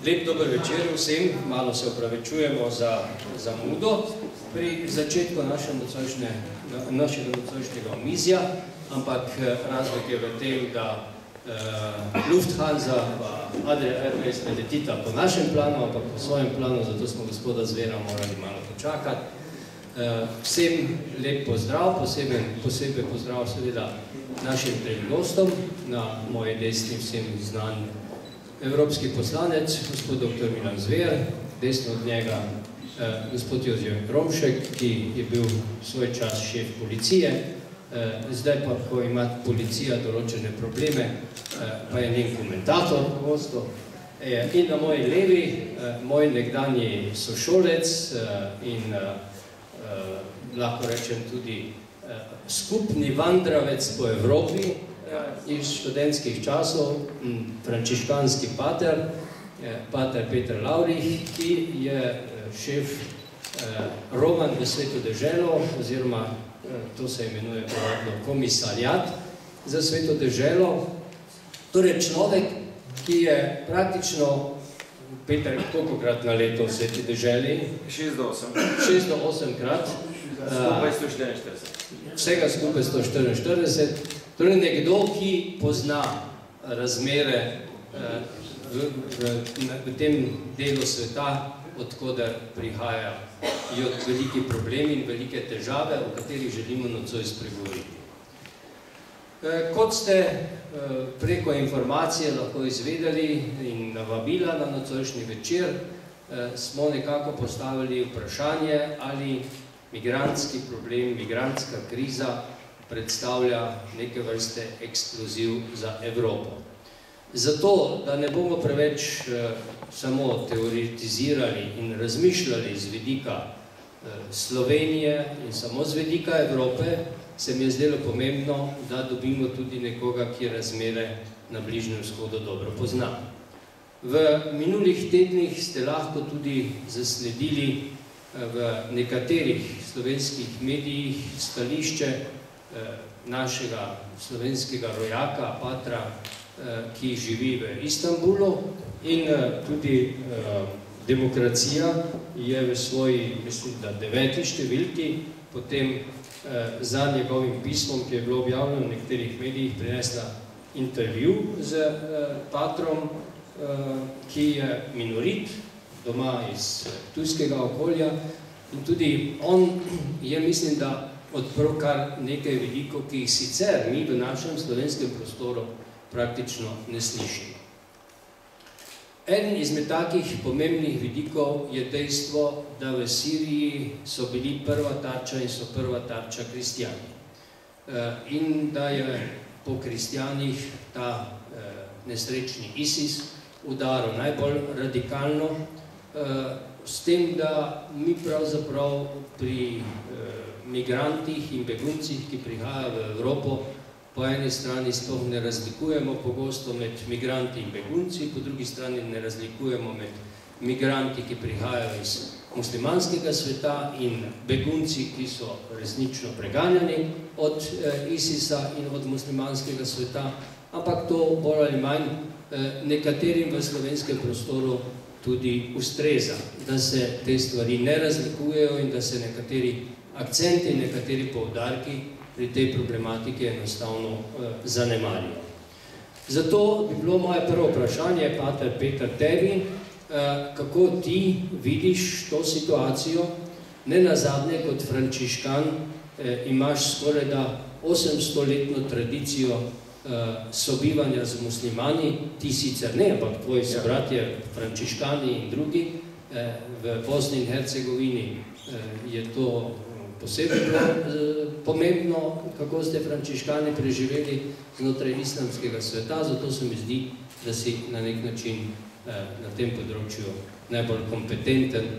Lep dober večer vsem, malo se opravičujemo za zamudo pri začetku našega nocojšnjega omizja, ampak razlog je v tem, da Lufthansa pa Adria Airways ne letita po našem planu, ampak po svojem planu, zato smo gospoda Zvera morali malo počakati. Vsem lep pozdrav, posebej pozdrav seveda našim trem gostom, na moji desni vsem znan evropski poslanec, gospod dr. Milan Zver, desno od njega gospod Jozef Romšek, ki je bil svoj čas šef policije, zdaj pa, ko ima policija določene probleme, pa je njen komentator pogosto. In na moji levi, moj nekdanji sošolec in lahko rečem tudi skupni vandravec po Evropi iz študentskih časov, frančiškanski pater, pater Peter Lavrih, ki je šef Roman v Sveto deželo, oziroma to se imenuje komisarjat za Sveto deželo. Torej človek, ki je praktično, Peter, kolikokrat na leto v Sveti deželi? 6 do 8. 6 do 8 krat. Skupaj 144. Vsega skupaj 144. Torej nekdo, ki pozna razmere v tem delu sveta, odkoder prihajajo veliki problemi in velike težave, o katerih želimo nocoj spregovoriti. Kot ste preko informacije lahko izvedeli in navabila na nocojšnji večer, smo nekako postavili vprašanje, ali migrantski problem, migrantska kriza predstavlja neke vrste eksploziv za Evropo. Zato, da ne bomo preveč samo teoretizirali in razmišljali z vidika Slovenije in samo z vidika Evrope, se mi je zdelo pomembno, da dobimo tudi nekoga, ki razmere na Bližnjem vzhodu dobro pozna. V minulih tednih ste lahko tudi zasledili v nekaterih slovenskih medijih stališče našega slovenskega rojaka, patra, ki živi v Istanbulu, in tudi Demokracija je v svoji, mislim, da 9. številki, potem za njegovim pismom, ki je bilo objavljeno v nekaterih medijih, prinesla intervju z patrom, ki je minorit, doma iz tujskega okolja, in tudi on je, mislim, da odprl kar nekaj vidikov, ki jih sicer mi v našem slovenskem prostoru praktično ne slišimo. Eden izmed takih pomembnih vidikov je dejstvo, da v Siriji so bili prva tarča in so prva tarča kristjani. In da je po kristjanih ta nesrečni ISIS udaril najbolj radikalno, s tem, da mi pravzaprav pri migrantih in beguncih, ki prihajajo v Evropo, po eni strani sploh ne razlikujemo pogosto med migranti in begunci, po drugi strani ne razlikujemo med migranti, ki prihajajo iz muslimanskega sveta, in begunci, ki so resnično preganjani od ISIS-a in od muslimanskega sveta, ampak to bolj ali manj nekaterim v slovenskem prostoru tudi ustreza, da se te stvari ne razlikujejo in da se nekateri akcenti, nekateri poudarki pri tej problematiki enostavno zanemarijo. Zato bi bilo moje prvo vprašanje, pater Peter, tebi, kako ti vidiš to situacijo. Ne nazadnje, kot frančiškan imaš skoraj da 800-letno tradicijo sobivanja z muslimani, ti sicer ne, ampak tvoji sobratje, frančiškani in drugi, v Bosni in Hercegovini je to posebej pomembno, kako ste frančiškani preživeli znotraj islamskega sveta, zato se mi zdi, da si na nek način na tem področju najbolj kompetenten,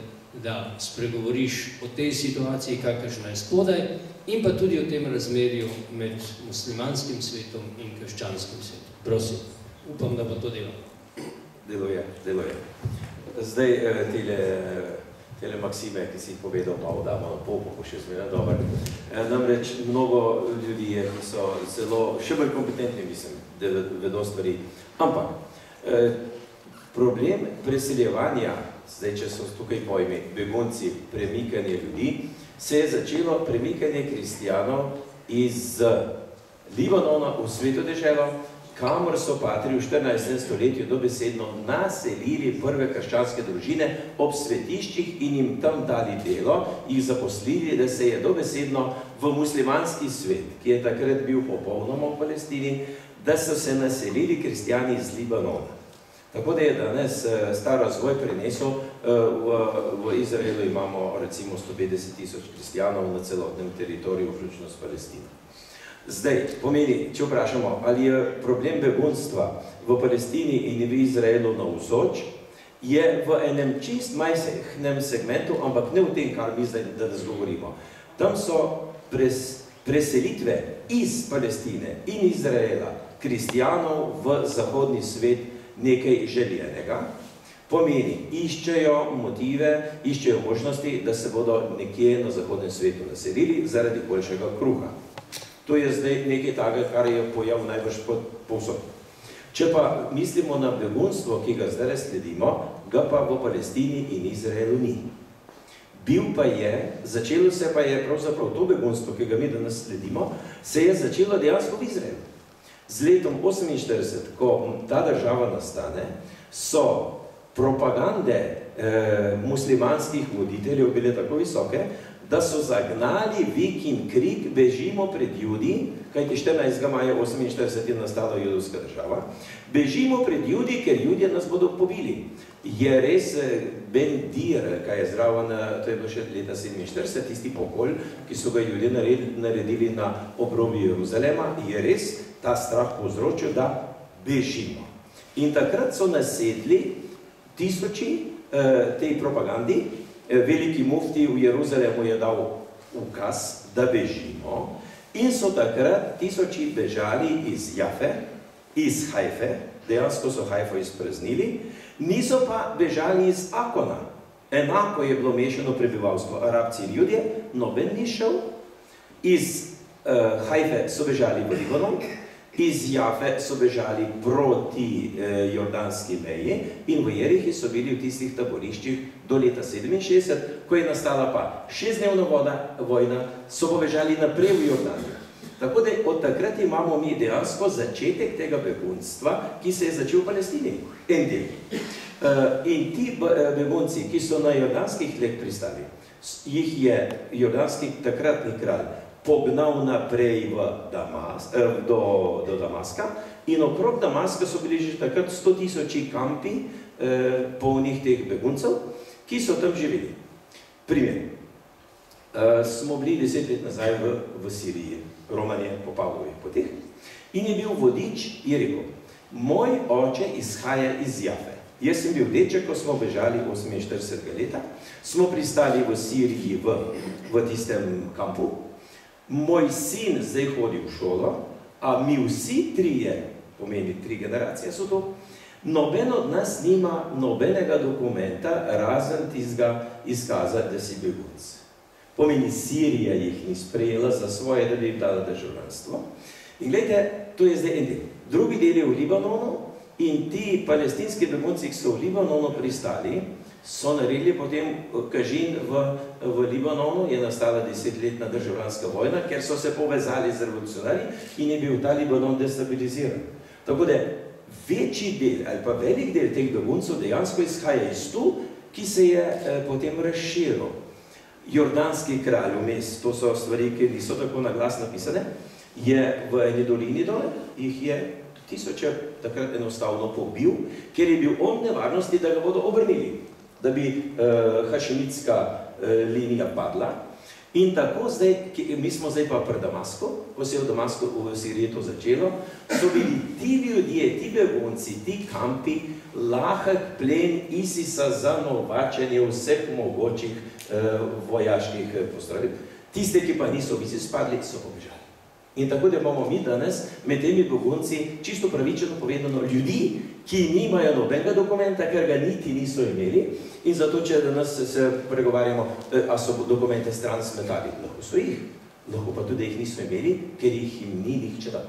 da spregovoriš o tej situaciji, kakršna je spodaj, in pa tudi o tem razmerju med muslimanskim svetom in krščanskim svetom. Prosim, upam, da bo to delo. Deluje. Zdaj, tele maksime, ki si jih povedal, malo damo na pol, pa še zmeraj dober. Namreč mnogo ljudi je, ki so zelo še bolj kompetentni, mislim, da vedo stvari. Ampak, Problem preseljevanja, zdaj če so tukaj pojmi, begunci, premikanje ljudi, se je začelo premikanje kristijanov iz Libanona v Sveto deželo, kamor so patri v 14. stoletju dobesedno naselili prve krščanske družine ob svetiščih in jim tam dali delo, jih zaposlili, da se je dobesedno v muslimanski svet, ki je takrat bil popolnoma v Palestini, da so se naselili kristijani iz Libanona. Tako da je danes ta razvoj prenesel, v Izraelu imamo recimo 150.000 kristijanov na celotnem teritoriju, vključno s Palestino. Zdaj, pomeni, če vprašamo, ali je problem begunstva v Palestini in v Izraelu navzoč, je v enem čist majhnem segmentu, ampak ne v tem, kar mi zdaj danes govorimo. Tam so preselitve iz Palestine in Izraela kristijanov v zahodni svet nekaj željenega. Pomeni, iščejo motive, iščejo možnosti, da se bodo nekje na zahodnem svetu naselili zaradi boljšega kruha. To je zdaj nekaj takega, kar je pojav najbrž povsod. Če pa mislimo na begunstvo, ki ga zdaj sledimo, ga pa v Palestini in Izraelu ni. Bil pa je, začelo se pa je pravzaprav to begunstvo, ki ga mi danes sledimo, se je začelo dejansko v Izraelu. Z letom 1948, ko ta država nastane, so propagande muslimanskih voditeljev bile tako visoke, da so zagnali vik in krik, bežimo pred Judi, kajti 14. maja 1948 je nastala judovska država, bežimo pred Judi, ker Judje nas bodo pobili. Je res Ben Dir, kaj je zraven, to je bilo še leta 1947, tisti pokol, ki so ga Judje naredili na obrobju Jeruzalema, je res ta strah povzročil, da bežimo. In takrat so nasedli tisoči tej propagandi. Veliki mufti v Jeruzalemu je dal ukaz, da bežimo, in so takrat tisoči bežali iz Jafe, iz Hajfe, dejansko so Hajfo izpraznili, niso pa bežali iz Akona. Enako je bilo mešano prebivalstvo, Arabci in Judje, noben ni šel. Iz Hajfe so bežali v Libanon, iz Jafe so bežali proti jordanski meji in v Jerihi so bili v tistih taboriščih do leta 1967, ko je nastala pa 6-dnevna vojna, so pobežali naprej v Jordanijo. Tako da od takrat imamo mi dejansko začetek tega begunstva, ki se je začel v Palestini. En del. In ti begunci, ki so na jordanskih tleh pristali, jih je jordanski takratni kralj pognal naprej do Damaska in okrog Damaska so bili že takrat 100.000 kampi polnih teh beguncev, ki so tam živeli. Primer. Smo bili 10 let nazaj v Siriji, Romanje po Pavlovih poteh, in je bil vodič, je rekel, moj oče izhaja iz Jafe. Jaz sem bil deček, ko smo bežali 48. leta, smo pristali v Siriji v tistem kampu. Moj sin zdaj hodi v šolo, a mi vsi trije, pomeni 3 generacije so to, noben od nas nima nobenega dokumenta, razen tistega izkaza, da si begunc. Pomeni, Sirija jih ni sprejela za svoje, da bi jim dala državljanstvo. In gledajte, to je zdaj en del. Drugi del je v Libanonu in ti palestinski begunci, ki so v Libanonu pristali, so naredili potem kažin v Libanonu, je nastala 10-letna državljanska vojna, ker so se povezali z revolucionarji in je bil ta Libanon destabiliziran. Tako da večji del ali pa velik del teh beguncev dejansko izhaja iz tu, ki se je potem razširil. Jordanski kralj vmes, to so stvari, ki niso tako na glas napisane, je v eni dolini dole, jih je tisoče takrat enostavno pobil, ker je bil on nevarnosti, da ga bodo obrnili, da bi hašemitska linija padla. In tako zdaj, mi smo zdaj pa pri Damasku, ko se je v Damasku v Siriji to začelo, so bili ti ljudje, ti begunci, ti kampi, lahek plen ISIS-a za novačenje vseh mogočih vojaških postrojb. Tiste, ki pa niso v ISIS padli, so pobežali. In tako da imamo mi danes med temi begunci čisto pravičeno povedano ljudi, ki nimajo nobenega dokumenta, ker ga niti niso imeli. In zato, če danes se pregovarjamo, a so dokumente stran smetali, lahko so jih, lahko pa tudi jih niso imeli, ker jih jim ni nihče dal.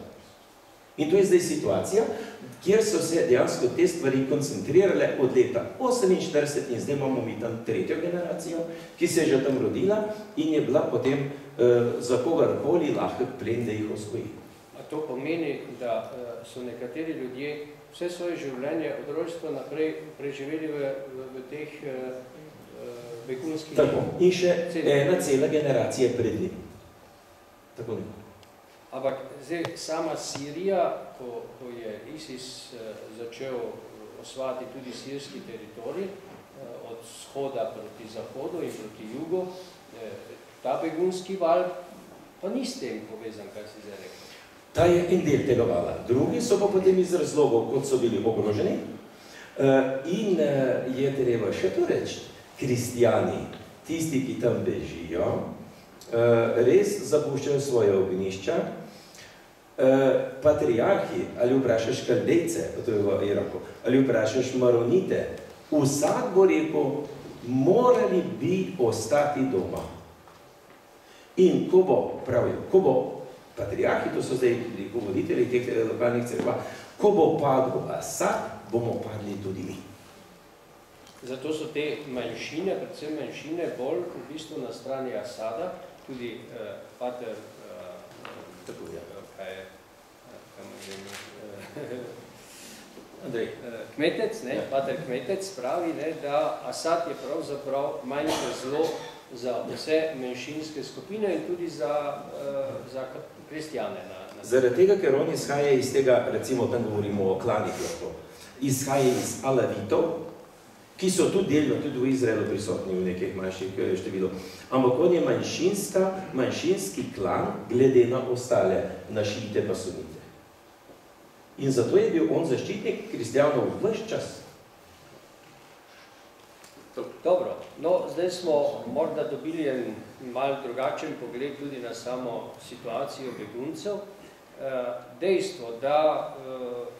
In to je zdaj situacija, kjer so se dejansko te stvari koncentrirale od leta 1948 in zdaj imamo mi tam tretjo generacijo, ki se je že tam rodila in je bila potem za kogarkoli lahek plen, da jih osvoji. A to pomeni, da so nekateri ljudje vse svoje življenje od rojstva naprej preživeli v teh begunskih... Tako, in še ena cela generacija pred njim. Tako ne. Ampak zdaj sama Sirija, ko je ISIS začel osvajati tudi sirski teritorij, od vzhoda proti zahodu in proti jugu, ta begunski val pa ni s tem povezan, kaj si zdaj rekel. Ta je en del tega vala. Drugi so pa potem iz razlogov, kot so bili ogroženi. In je treba še to reči, kristjani, tisti, ki tam bežijo, res zapuščajo svoje ognišča. Patriarhi, ali vprašaš Kaldejce, to je v Iraku, ali vprašaš Maronite, vsak bo rekel, morali bi ostati doma. In ko bo, pravijo, ko bo patriarhi, to so zdaj voditelji teh lokalnih cerkva, ko bo padel Asad, bomo padli tudi mi. Zato so te manjšine, predvsem manjšine, bolj v bistvu na strani Asada, tudi pater Kmetec, pater Kmetec pravi, da Asad je pravzaprav manjše zlo za vse manjšinske skupine in tudi za kristjane. Zaradi tega, ker on izhaja iz tega, recimo tam govorimo o klanih lahko, izhaja iz Alavitov, ki so tudi delno, tudi v Izraelu prisotni v nekih manjših številov. Ampak on je manjšinski klan, glede na ostale, na šiite pa sunite. In zato je bil on zaščitnik kristjanov ves čas. Dobro, no zdaj smo morda dobili en malo drugačen pogled tudi na samo situacijo beguncev. Dejstvo, da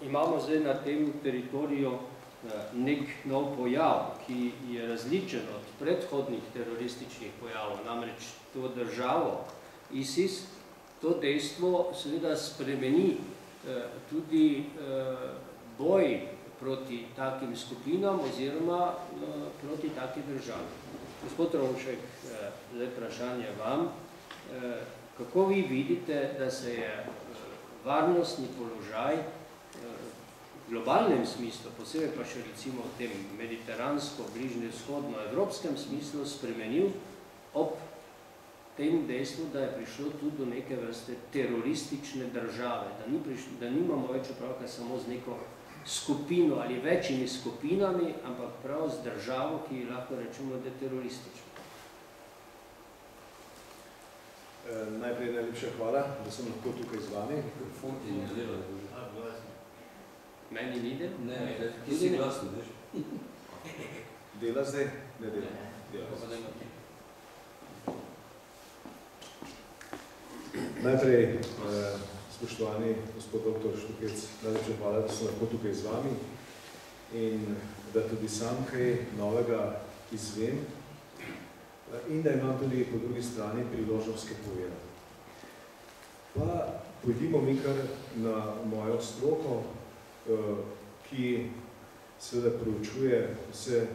imamo zdaj na tem teritoriju nek nov pojav, ki je različen od predhodnih terorističnih pojavov, namreč to državo ISIS, to dejstvo seveda spremeni tudi boj proti takim skupinam oziroma proti taki državi. Gospod Romšek, zdaj vprašanje vam, kako vi vidite, da se je varnostni položaj v globalnem smislu, posebej pa še recimo v tem mediteransko, bližnjevzhodno-evropskem smislu spremenil ob tem dejstvu, da je prišlo tudi do neke vrste teroristične države, da nimamo več opravka samo z neko skupino ali večjimi skupinami, ampak prav z državo, ki lahko rečemo, da je teroristična. Najprej najlepša hvala, da sem lahko tukaj z vami. Meni ni del? Ne, ti si glasno, veš? Dela zdaj? Ne dela. Najprej, spoštovani gospod dr. Štukec, najlepša hvala, da sem lahko tukaj z vami in da tudi sam kaj novega izvem in da imam tudi po drugi strani priložnost kaj povedati. Pa pojdimo mi kar na mojo stroko, ki seveda proučuje vse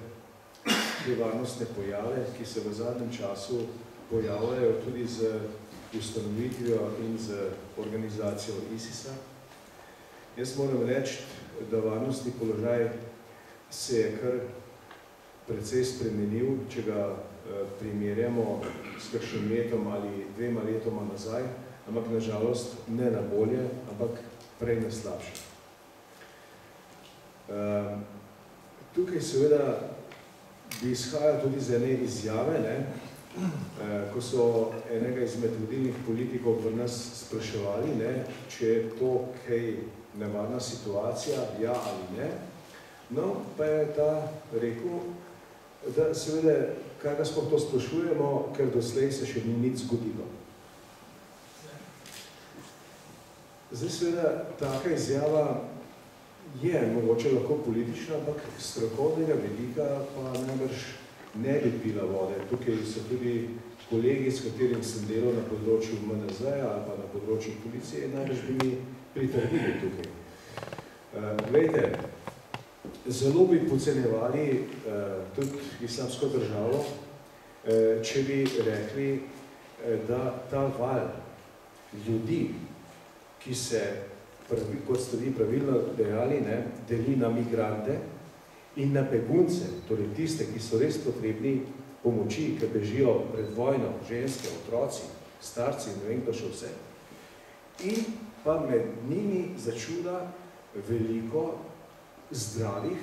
te varnostne pojave, ki se v zadnjem času pojavljajo tudi z ustanovitvijo in z organizacijo ISIS-a. Jaz moram reči, da varnostni položaj se je kar precej spremenil, če ga primerjamo s kakšnim letom ali 2 letoma nazaj, ampak nažalost ne na bolje, ampak prej na slabše. Tukaj seveda bi izhajal tudi z ene izjave, ko so enega izmed vodilnih politikov pri nas spraševali, če je to kaj nevarna situacija, ja ali ne. No, pa je ta rekel, da seveda, kaj ga sploh to sprašujemo, ker doslej se še ni nič zgodilo. Zdaj seveda, taka izjava je mogoče lahko politična, ampak strokovnega vidika pa najbrž ne bi pila vode. Tukaj so tudi kolegi, s katerim sem delal na področju MNZ ali pa na področju policije, najbrž bi mi pritrdili tukaj. Glejte, zelo bi podcenjevali tudi islamsko državo, če bi rekli, da ta val ljudi, ki se, kot ste vi pravilno dejali, deli na migrante in na begunce, torej tiste, ki so res potrebni pomoči, ki bežijo pred vojno, ženske, otroci, starci, ne vem, kdo še vse. In pa med njimi začuda veliko zdravih,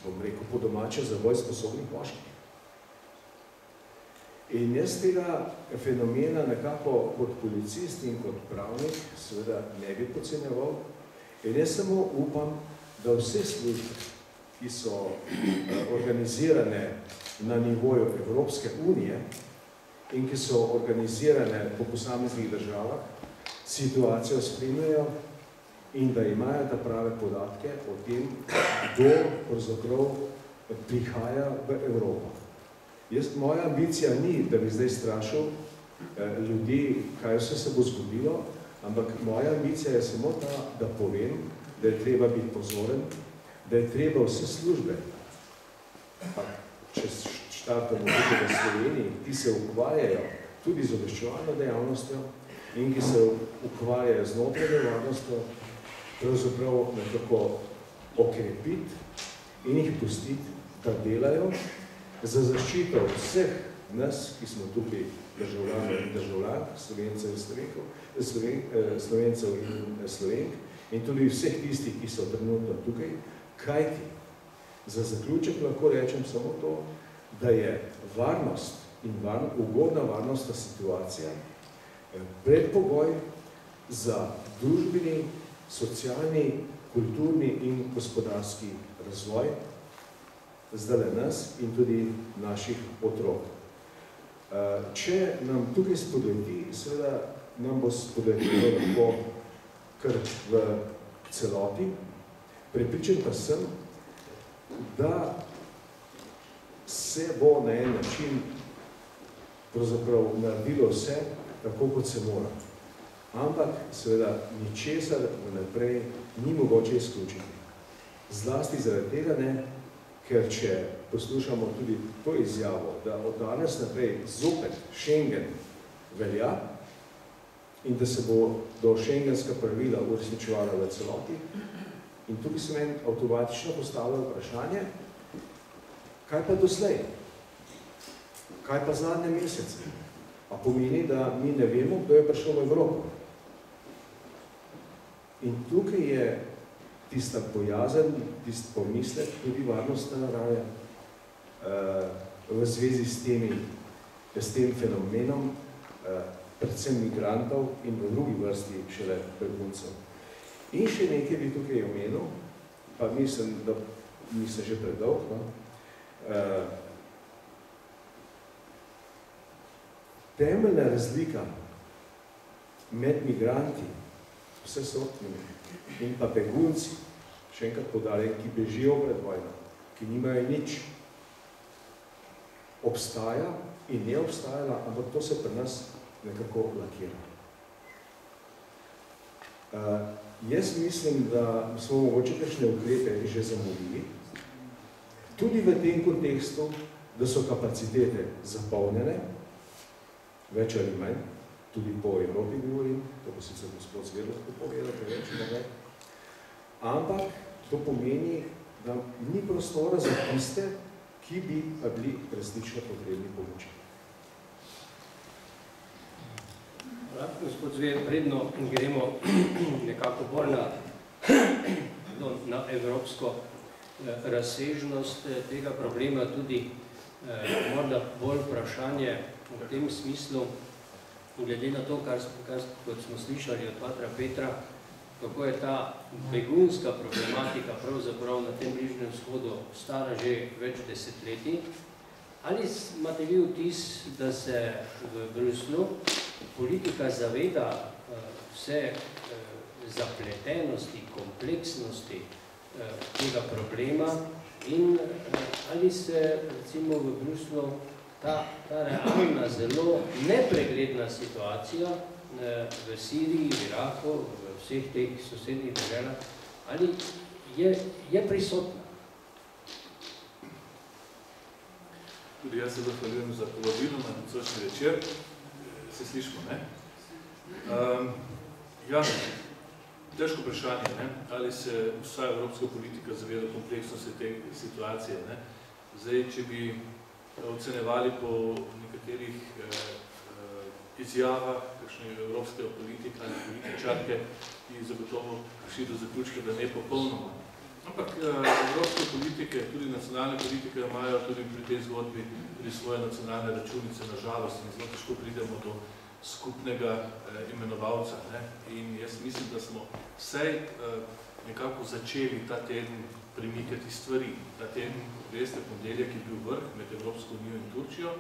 bom rekel po domače, za boj sposobnih moških. In jaz tega fenomena nekako kot policist in kot pravnik seveda ne bi podcenjeval. In jaz samo upam, da vse službe, ki so organizirane na nivoju Evropske unije in ki so organizirane po posameznih državah, situacijo spremljajo in da imajo ta prave podatke o tem, kdo pravzaprav prihaja v Evropo. Moja ambicija ni, da bi zdaj strašil ljudi, kaj vse se bo zgodilo, ampak moja ambicija je samo ta, da povem, da je treba biti pozoren, da je treba vse službe, pa če štartamo tudi v Sloveniji, ki se ukvarjajo tudi z obveščevalno dejavnostjo in ki se ukvarjajo z notranjo varnostjo, pravzaprav nekako okrepiti in jih pustiti, da delajo za zaščito vseh nas, ki smo tukaj državljani in državljank, Slovencev in Slovenk, in tudi vseh tistih, ki so trenutno tukaj, kajti za zaključek lahko rečem samo to, da je varnost in ugodna varnostna situacija predpogoj za družbeni, socialni, kulturni in gospodarski razvoj zdaj nas in tudi naših otrok. Če nam tukaj spodleti, seveda nam bo spodletilo lahko kar v celoti. Prepričan pa sem, da se bo na en način pravzaprav naredilo vse, tako kot se mora. Ampak seveda ničesar vnaprej ni mogoče izključiti. Zlasti zaradi tega ne, ker če poslušamo tudi to izjavo, da od danes naprej zopet Schengen velja in da se bo do šengenska pravila uresničevala v celoti, in tukaj se meni avtomatično postavlja vprašanje, kaj pa doslej? Kaj pa zadnje mesece? A pomeni, da mi ne vemo, kdo je prišel v Evropo? In tukaj je tista bojazen, tist pomislek, tudi varnostne narave v zvezi s tem fenomenom, predvsem migrantov in v drugi vrsti šele beguncev. In še nekaj bi tukaj omenil, pa mislim, da nisem že predolg, temeljna razlika med migranti, vse sortnimi, in pa begunci, še enkrat poudarjam, ki bežijo pred vojno, ki nimajo nič, obstaja in ne obstajala, ampak to se pri nas nekako lakira. Jaz mislim, da smo mogoče kakšne ukrepe že zamudili, tudi v tem kontekstu, da so kapacitete zapolnjene, več ali manj, tudi po Evropi govorim, to bo sicer gospod Zver lahko povedal, ampak to pomeni, da ni prostora za tiste, ki bi pa bili resnično potrebni pomoči. Hvala, gospod Zver, predno gremo nekako bolj na evropsko razsežnost tega problema, tudi morda bolj vprašanje v tem smislu, glede na to, kot smo slišali od patra Petra, kako je ta begunska problematika pravzaprav na tem Bližnjem vzhodu stara že več desetletij. Ali imate vi vtis, da se v Bruslju politika zaveda vse zapletenosti, kompleksnosti tega problema in ali se recimo v Bruslju ta realna, zelo nepregledna situacija v Siriji, v Iraku, v vseh teh sosednjih državah, ali je prisotna? Tudi jaz se zahvaljujem za povabilo na nocojšnji večer. Se slišimo, ne? Ja, težko vprašanje, ne? Ali se vsa evropska politika zaveda kompleksnosti te situacije, ne? Zdaj, če bi ocenevali po nekaterih izjavah, kakšne evropske politika ali političarke, bi zagotovo prišli do zaključka, da ne popolnoma. Ampak evropske politike, tudi nacionalne politike, imajo tudi pri tej zgodbi tudi svoje nacionalne računice, na žalost, in zelo težko pridemo do skupnega imenovalca. Ne? In jaz mislim, da smo vsej nekako začeli ta teden premikati stvari. Ta teden, veste, ponedeljek je bil vrh med Evropsko unijo in Turčijo.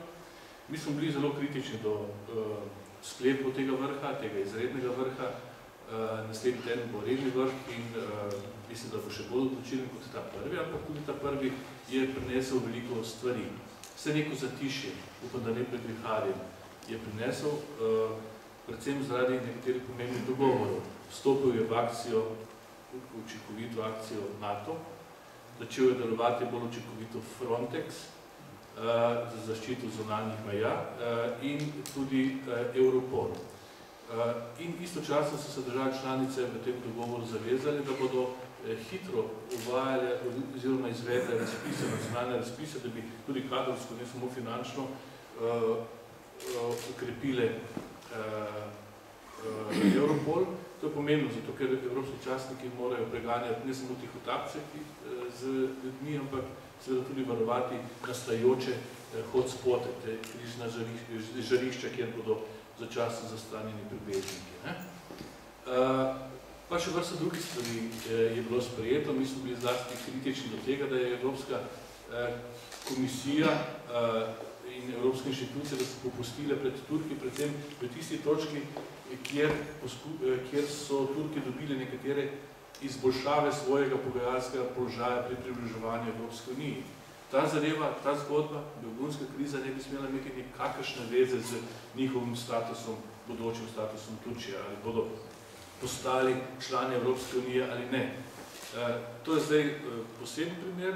Mi smo bili zelo kritični do sklepov tega vrha, tega izrednega vrha. Naslednji teden bo redni vrh in mislim, da bo še bolj odločilen kot ta prvi, ampak tudi ta prvi je prinesel veliko stvari. Vse neko zatišje, upam, da ne predviharjem, je prinesel predvsem zaradi nekaterih pomembnih dogovorov. Vstopil je v akcijo, učinkovito akcijo NATO, začel je delovati bolj učinkovito Frontex za zaščito zunanjih meja in tudi Europol. In istočasno so se države članice v tem dogovoru zavezali, da bodo hitro uvajali oziroma izvedli razpise, nacionalne razpise, da bi tudi kadrovsko, ne samo finančno, ukrepile Europol. To je pomembno, zato ker evropski častniki morajo preganjati ne samo tihotapce z ljudmi, ampak seveda tudi varovati nastajajoče hotspote, te križna žarišča, kjer bodo začasno zastranjeni pribežniki. Pa še vrsta drugih stvari je bilo sprejeto. Mi smo bili zlasti kritični do tega, da je Evropska komisija in evropske inštitucije, da so popustile pred Turki, predvsem v tisti točki, kjer so Turki dobili nekatere izboljšave svojega pogajalskega položaja pri približevanju Evropske unije. Ta zadeva, ta zgodba, begunska kriza ne bi smela imeti nikakršne veze z njihovim statusom, bodočim statusom Turčije, ali bodo postali člani Evropske unije ali ne. To je zdaj poseben primer,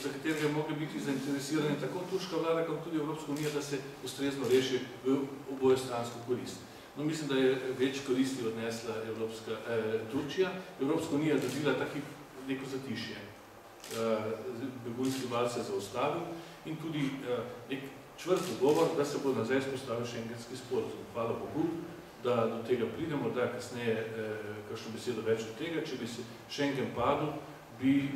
za katerega je mogli biti zainteresirani tako turška vlada, kot tudi Evropska unija, da se ustrezno reši v obojestransko korist. No, mislim, da je več koristi odnesla Turčija. Evropska unija je dobila taki neko zatišje. Begunski val se je zaustavil in tudi nek čvrst dogovor, da se bo nazaj spostavil šengenski sporazum. Hvala Bogu, da do tega pridemo, da kasneje kakšno besedo več od tega. Če bi se Schengen padel, bi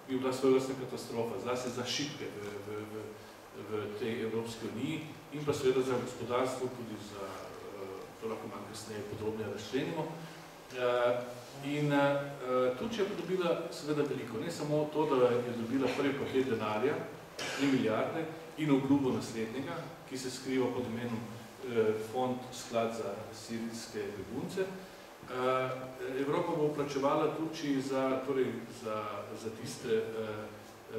bila svojvrstna katastrofa, zlasti za šibke v tej Evropski uniji in pa seveda za gospodarstvo, tudi za, to lahko malo kasneje podrobneje razčlenimo. In Turčija je dobila seveda veliko, ne samo to, da je dobila prvi paket denarja, 3 milijarde in obljubo naslednjega, ki se skriva pod imenom Fond sklad za sirijske begunce. Evropa bo plačevala Turčiji za tiste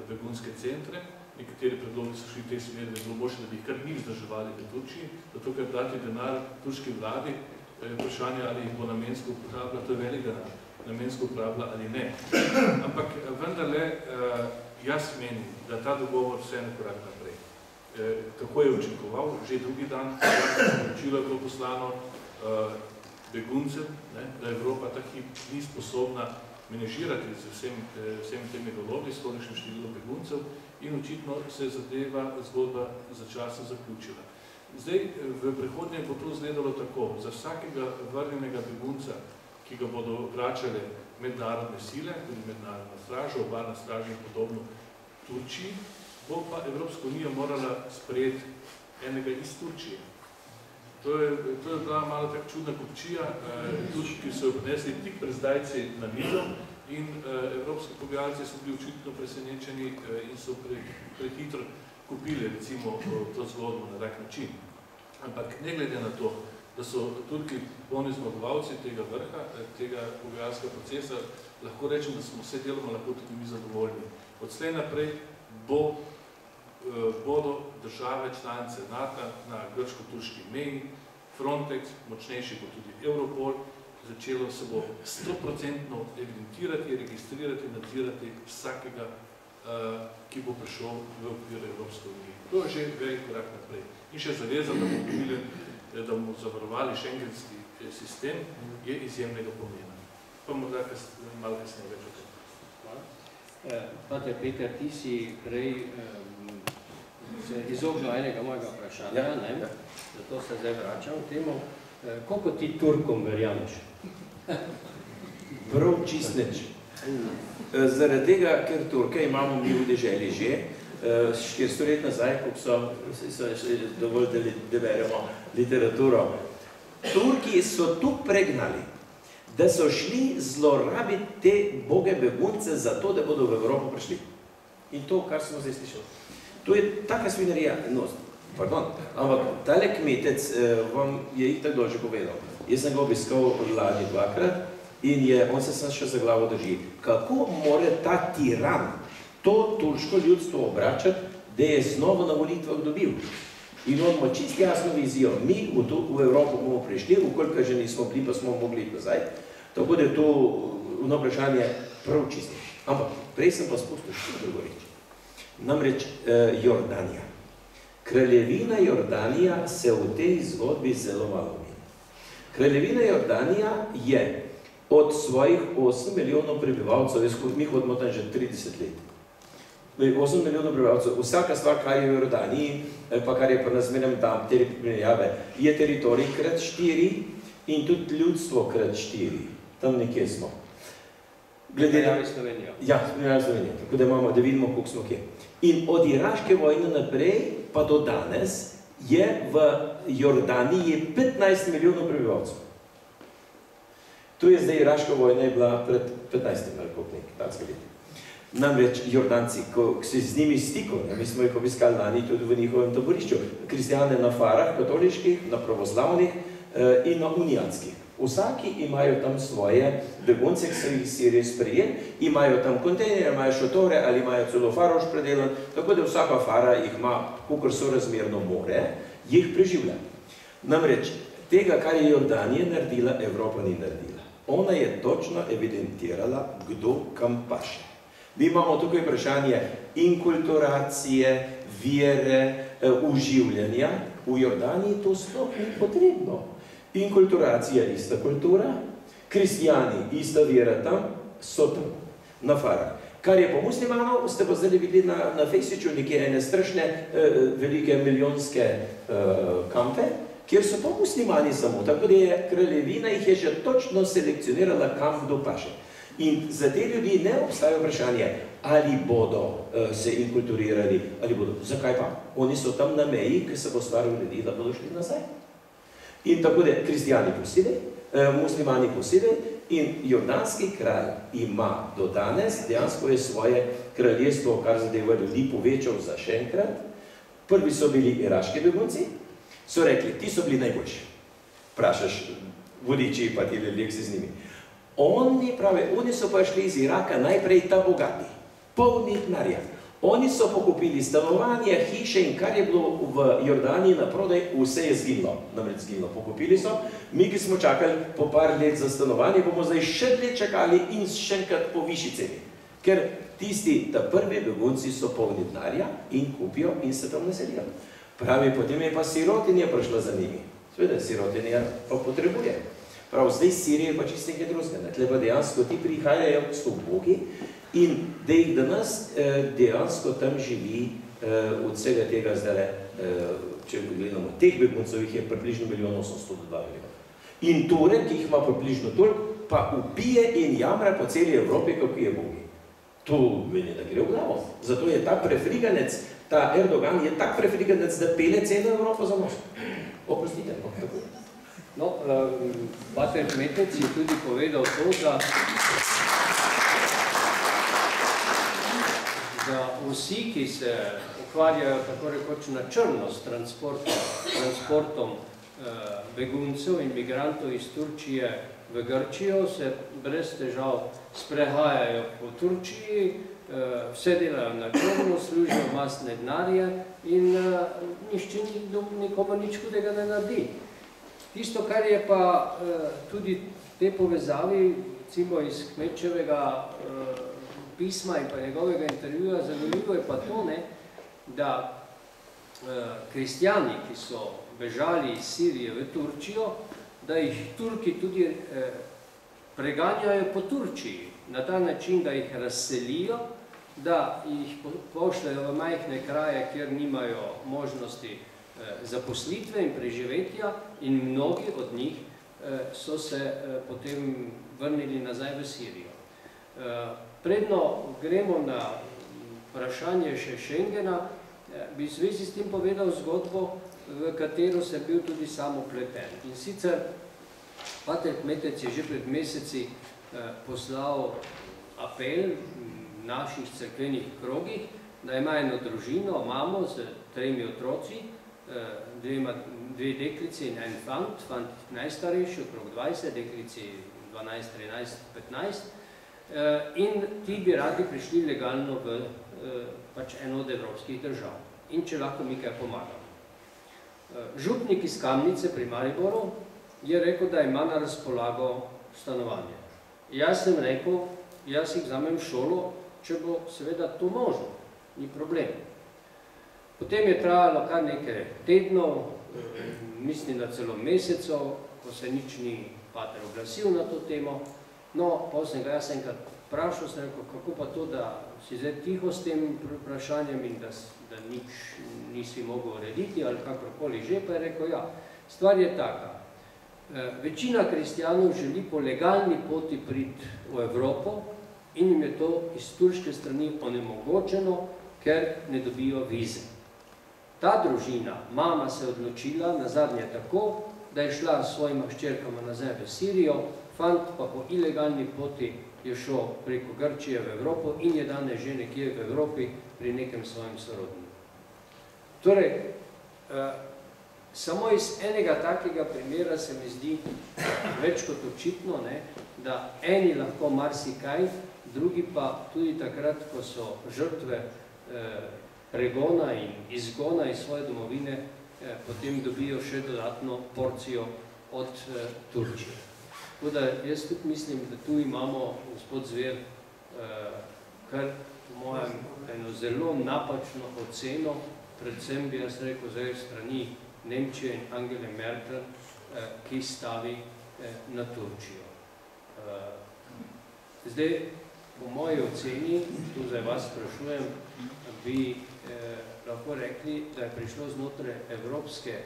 begunske centre. Nekateri predlogi so šli v tej smeri, da je bilo boljše, da bi jih kar njih zdrževali v Turčiji, zato ker dati denar turški vladi, vprašanje, ali jih bo namensko uporabila, to je velik denar, namensko uporabila ali ne. Ampak vendarle, jaz menim, da ta dogovor vseeno korak naprej. Kako je učinkoval? Že drugi dan, sporočilo je bilo poslano beguncem, da Evropa ta hip ni sposobna menežirati z vsemi temi valovi, s tolikšnim številom beguncev in očitno se je zgodba začasno zaključila. Zdaj, v prihodnje bo to izgledalo tako. Za vsakega vrnjenega begunca, ki ga bodo vračale mednarodne sile, tudi mednarodna straža, obalna straža in podobno Turčiji, bo pa Evropska unija morala sprejeti enega iz Turčije. To je bila malo tak čudna kupčija, Turki, ki so jo prinesli tik pred zdajci na mizo in evropski pogajalci so bili očitno presenečeni in so prehitro kupili, recimo, to zgodbo na tak način. Ampak ne glede na to, da so Turki polni zmagovalci tega vrha, tega pogajalskega procesa, lahko rečem, da smo vse deloma lahko tudi mi zadovoljni. Odslej naprej bo bodo države članice NATO na grško-turški meji, Frontex, močnejši bo tudi Europol, začelo se bo 100% evidentirati, registrirati, nadzirati vsakega, ki bo prišel v okvir Evropske unije. To je že velik korak naprej. In še zaveza, da bomo zavarovali šengenski sistem, je izjemnega pomena. Pa morda malo kasneje več o tem. Pater Peter, ti si prej se izognil enega mojega vprašanja, zato se zdaj vračam k temu. Koliko ti Turkom verjameš? Prav čist nič. Zaradi tega, ker Turke imamo mi v deželi že, 400 let nazaj, koliko so dovolj, da beremo literaturo. Turki so tu pregnali, da so šli zlorabiti te boge begunce za to, da bodo v Evropo prišli. In to, kar smo zdaj slišali. To je taka svinarija. No, pardon, ampak tale kmetec vam je itak dol že povedal. Jaz sem ga obiskal lani 2-krat in on se sam še za glavo drži. Kako more ta tiran to turško ljudstvo obračati, da je znova na volitvah dobil? In on ima čisto jasno vizijo. Mi v Evropo bomo prišli, ukoliko že nismo bili, pa smo mogli nazaj. Tako da je to vprašanje prav čisto. Ampak prej sem pa spustil še drugo reč. Namreč Jordanija. Kraljevina Jordanija se v tej zgodbi zelo malo omenja. Kraljevina Jordanija je od svojih 8 milijonov prebivalcev, mi hodimo tam že 30 let, 8 milijonov prebivalcev, vsaka stvar, kar je v Jordaniji, pa kar je pa nazmerem tam, te primerjave, je teritorij krat 4 in tudi ljudstvo krat 4. Tam nekje smo. Primerjavi Slovenijo. Ja, primerjavi Slovenijo, tako da imamo, da vidimo, koliko smo kje. In od iraške vojne naprej, pa do danes, je v Jordaniji 15 milijonov prebivalcev. Tu je zdaj iraška vojna, je bila pred 15 ali koliko nekaj let. Namreč Jordanci, ko se z njimi stikal, mi smo jih obiskali lani tudi v njihovem taborišču, kristjane na farah, katoliških, na pravoslavnih in na unijanskih. Vsaki imajo tam svoje begunce, ki so jih Sirije sprejeli, imajo tam kontejnerje, imajo šotore ali imajo celo faroš predelan, tako da vsaka fara jih ima, kakor so razmerno more, jih preživlja. Namreč tega, kar je Jordanija naredila, Evropa ni naredila. Ona je točno evidentirala, kdo kam paše. Mi imamo tukaj vprašanje inkulturacije, vere, uživljanja. V Jordaniji to sploh ni potrebno. Inkulturacija je ista kultura, kristijani, ista vera tam, so tam, na farah. Kar je po muslimanov, ste pa zdaj videli na Fejsiču nekje ene strašne velike milijonske kampe, kjer so pa muslimani samo, tako da je kraljevina jih je že točno selekcionirala, kam kdo paše. In za te ljudi ne obstaja vprašanje, ali bodo se inkulturirali, ali bodo. Zakaj pa? Oni so tam na meji, ki se bo stvar uredila, bodo šli nazaj. In tako da kristijani posebej, muslimani posebej in jordanski kralj ima do danes, dejansko je svoje kraljestvo, kar zadeva ljudi, povečal za še enkrat. Prvi so bili iraški begunci, so rekli, ti so bili najboljši. Vprašaš vodiči, pa ti ljudje si z njimi. Oni so pa šli iz Iraka najprej ta bogati, polni denarja. Oni so pokupili stanovanje, hiše in kar je bilo v Jordaniji na prodaj, vse je zginilo. Namreč zginilo. Pokupili so. Mi, ki smo čakali po par let za stanovanje, bomo zdaj še dlje čakali in še enkrat po višji ceni. Ker tisti, ta prvi begunci so polni denarja in kupijo in se tam naselijo. Pravi, potem je pa sirotinja prišla za njimi. Seveda, sirotinja pa potrebuje. Prav, zdaj Sirije pa čisto nekaj drugega. Tle pa dejansko ti prihajajo k bogi in da jih danes dejansko tam živi od vsega tega zdaj, če gledamo, teh beguncev jih je približno 1.802 milijona. In Turek, ki jih ima približno toliko, pa ubije in jamra po celi Evropi, kako je bogi. To meni ne gre v glavo. Zato je ta prefriganec, ta Erdogan je tak prefriganec, da pele celo Evropo za nos. Oprostite, tako. No, pater Kmetec je tudi povedal to, da vsi, ki se ukvarjajo tako rekoč na črno s transportom beguncev in migrantov iz Turčije v v Grčijo, se brez težav sprehajajo po Turčiji, vse delajo na črno, služijo mastne denarje in nišče nikomu nič hudega ne naredi. Tisto, kar je pa tudi te povezavi, recimo iz Kmečevega pisma in pa njegovega intervjuja, zanimivo je pa to, da kristjani, ki so bežali iz Sirije v Turčijo, da jih Turki tudi preganjajo po Turčiji, na ta način, da jih razselijo, da jih pošljajo v majhne kraje, kjer nimajo možnosti zaposlitve in preživetja, in mnogi od njih so se potem vrnili nazaj v Sirijo. Predno gremo na vprašanje še Schengena, bi v zvezi s tem povedal zgodbo, v katero sem bil tudi sam upleten. In sicer pater Kmetec je že pred meseci poslal apel v naših cerkvenih krogih, da ima eno družino, mamo z 3 otroci, 2 deklici in en fant najstarejši, okrog 20, deklici 12, 13, 15, in ti bi radi prišli legalno v pač eno od evropskih držav. In če lahko mi kaj pomagamo. Župnik iz Kamnice pri Mariboru je rekel, da ima na razpolago stanovanje. Jaz sem rekel, jaz jih vzamem šolo, če bo seveda to možno, ni problem. Potem je trajalo kar nekaj tednov, mislim da celo mesecev, ko se nič ni pater oglasil na to temo. No, pa sem ga jaz enkrat vprašal, sem rekel, kako pa to, da si zdaj tiho s tem vprašanjem in da nič nisi mogel urediti ali kakorkoli že, pa je rekel, ja, stvar je taka. Večina kristjanov želi po legalni poti priti v Evropo in jim je to iz turške strani onemogočeno, ker ne dobijo vize. Ta družina, mama se je odločila nazadnje tako, da je šla s svojima hčerkama nazaj v Sirijo, fant pa po ilegalni poti je šel preko Grčije v Evropo in je danes že nekje v Evropi pri nekem svojem sorodniku. Torej, samo iz enega takega primera se mi zdi več kot očitno, da eni lahko marsikaj, drugi pa tudi takrat, ko so žrtve pregona in izgona iz svoje domovine, potem dobijo še dodatno porcijo od Turčije. Tako da jaz tudi mislim, da tu imamo, gospod Zver, kar po mojem eno zelo napačno oceno, predvsem bi jaz rekel zdaj strani Nemčije in Angele Merkel, ki stavi na Turčijo. Zdaj, po moji oceni, tu zdaj vas sprašujem, bi lahko rekli, da je prišlo znotraj Evropske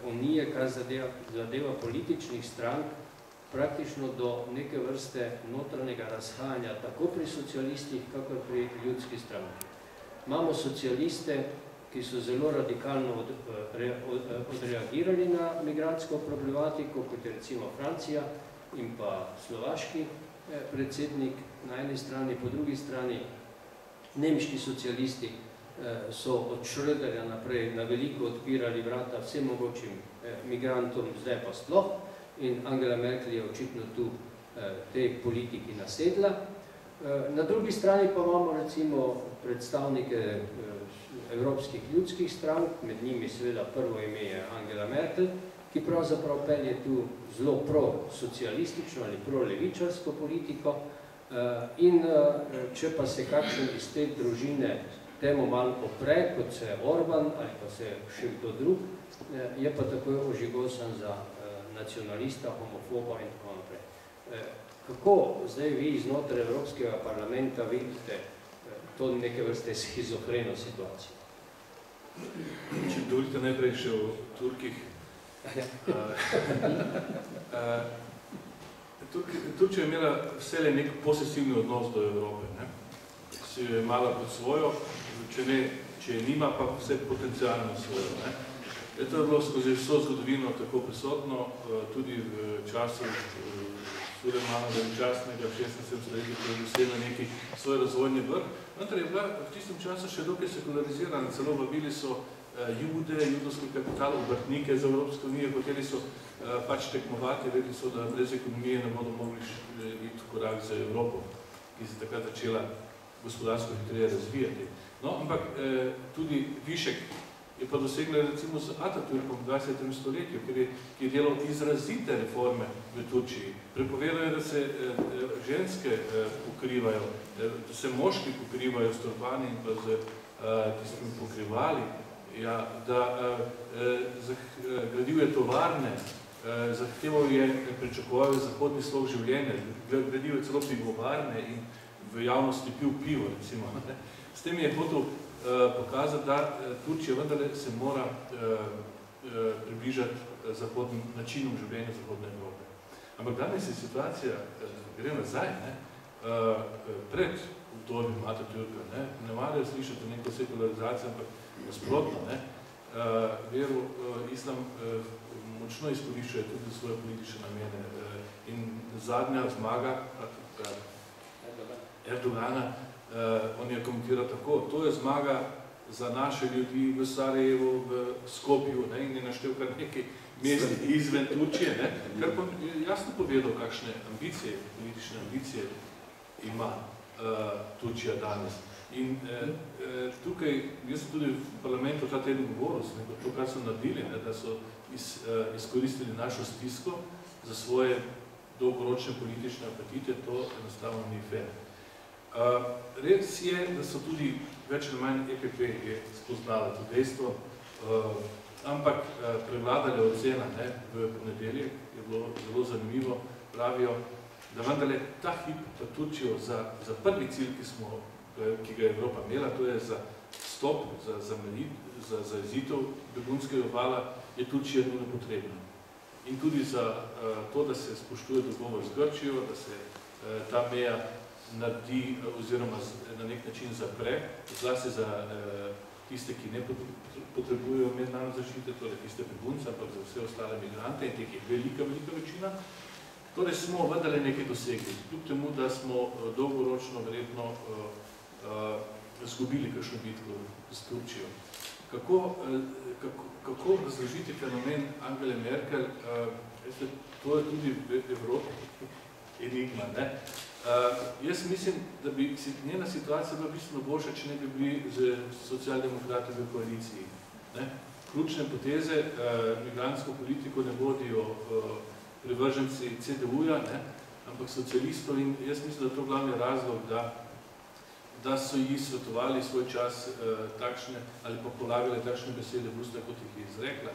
unije, kar zadeva političnih strank, praktično do neke vrste notranjega razhajanja, tako pri socialistih, kakor pri ljudski stranki. Imamo socialiste, ki so zelo radikalno odreagirali na migrantsko problematiko, kot je recimo Francija in pa slovaški predsednik na eni strani, po drugi strani nemški socialisti so od Schröderja naprej na veliko odpirali vrata vsem mogočim migrantom, zdaj pa sploh, in Angela Merkel je očitno tu tej politiki nasedla. Na drugi strani pa imamo recimo predstavnike evropskih ljudskih strank, med njimi seveda prvo ime je Angela Merkel, ki pravzaprav pelje tu zelo pro-socialistično ali pro-levičarsko politiko, in če pa se kakšen iz te družine temu malo opre, kot se Orban ali pa se še kdo drug, je pa takoj ožigosan za nacionalista, homofoba in tako naprej. Kako zdaj vi znotraj Evropskega parlamenta vidite to neke vrste schizofreno situacijo? Če dovolite najprej še o Turkih. Turčija je imela vselej nek posesivni odnos do Evrope. Si jo je imala pod svojo, če je nima, pa vse potencialno svojo. To je bilo skozi vso zgodovino tako prisotno, tudi v času Sulejmana veličastnega v 16. stoletju, ko je dosegla neki svoj razvojni vrh. Vendar je bila v tistem času še dokaj sekularizirana, celo vabili so jude, judovski kapital, obrtnike za Evropsko unijo, hoteli so pač tekmovati, rekli so, da brez ekonomije ne bodo mogli iti korak za Evropo, ki se takrat začela gospodarsko hitreje razvijati. No, ampak tudi višek je pa dosegla recimo z Atatürkom v 20. stoletju, ki je delal izrazite reforme v Turčiji. Prepovedal je, da se ženske pokrivajo, da se moški pokrivajo s turbani in pa z tistimi pokrivali, ja, da gradil je tovarne, zahteval je, pričakoval je zahodni slog življenja, gradil je celo pivovarne in v javnosti pil pivo, recimo. S tem je hotel pokazati, da Turčija vendarle se mora približati zahodnim načinom življenja zahodne Evrope. Ampak danes je situacija, gre nazaj, pred obdobjem Atatürka, ne marajo slišati neko sekularizacijo, ampak nasprotno, veru islam močno izkoriščajo tudi svoje politične namene. In zadnja zmaga Erdogana, on je komentiral tako, to je zmaga za naše ljudi v Sarajevu, v Skopju, in je naštel kar nekaj mest izven Turčije, kar pa jasno povedal, kakšne ambicije, politične ambicije ima Turčija danes. In tukaj, jaz sem tudi v parlamentu ta teden govoril, to, kar so naredili, da so izkoristili našo stisko za svoje dolgoročne politične apetite, to enostavno ni fair. Res je, da so tudi več ali manj EPP je spoznala to dejstvo, ampak prevladala ocena v ponedeljek, je bilo zelo zanimivo, pravijo, da vendarle ta hip pa Turčijo za prvi cilj, ki ga je Evropa imela, to je za stop, za zajezitev begunskega vala, je Turčija nujno potrebna. In tudi za to, da se spoštuje dogovor z Grčijo, da se ta meja naredi oziroma na nek način zapre, zlasti za tiste, ki ne potrebujejo mednarodne zaščite, torej tiste begunce, ampak za vse ostale migrante, in teh je velika večina. Torej smo vendarle nekaj dosegli, kljub temu, da smo dolgoročno verjetno izgubili kakšno bitko s Turčijo. Kako razložiti fenomen Angele Merkel? To je tudi v Evropi enigma. Jaz mislim, da bi njena situacija bila bistveno boljša, če ne bi bili z socialdemokrati v koaliciji. Ključne poteze, migrantsko politiko ne vodijo privrženci CDU-ja, ampak socialistov, in jaz mislim, da je to glavni razlog, da so ji svetovali svoj čas takšne ali pa polagali takšne besede v usta, kot jih je izrekla.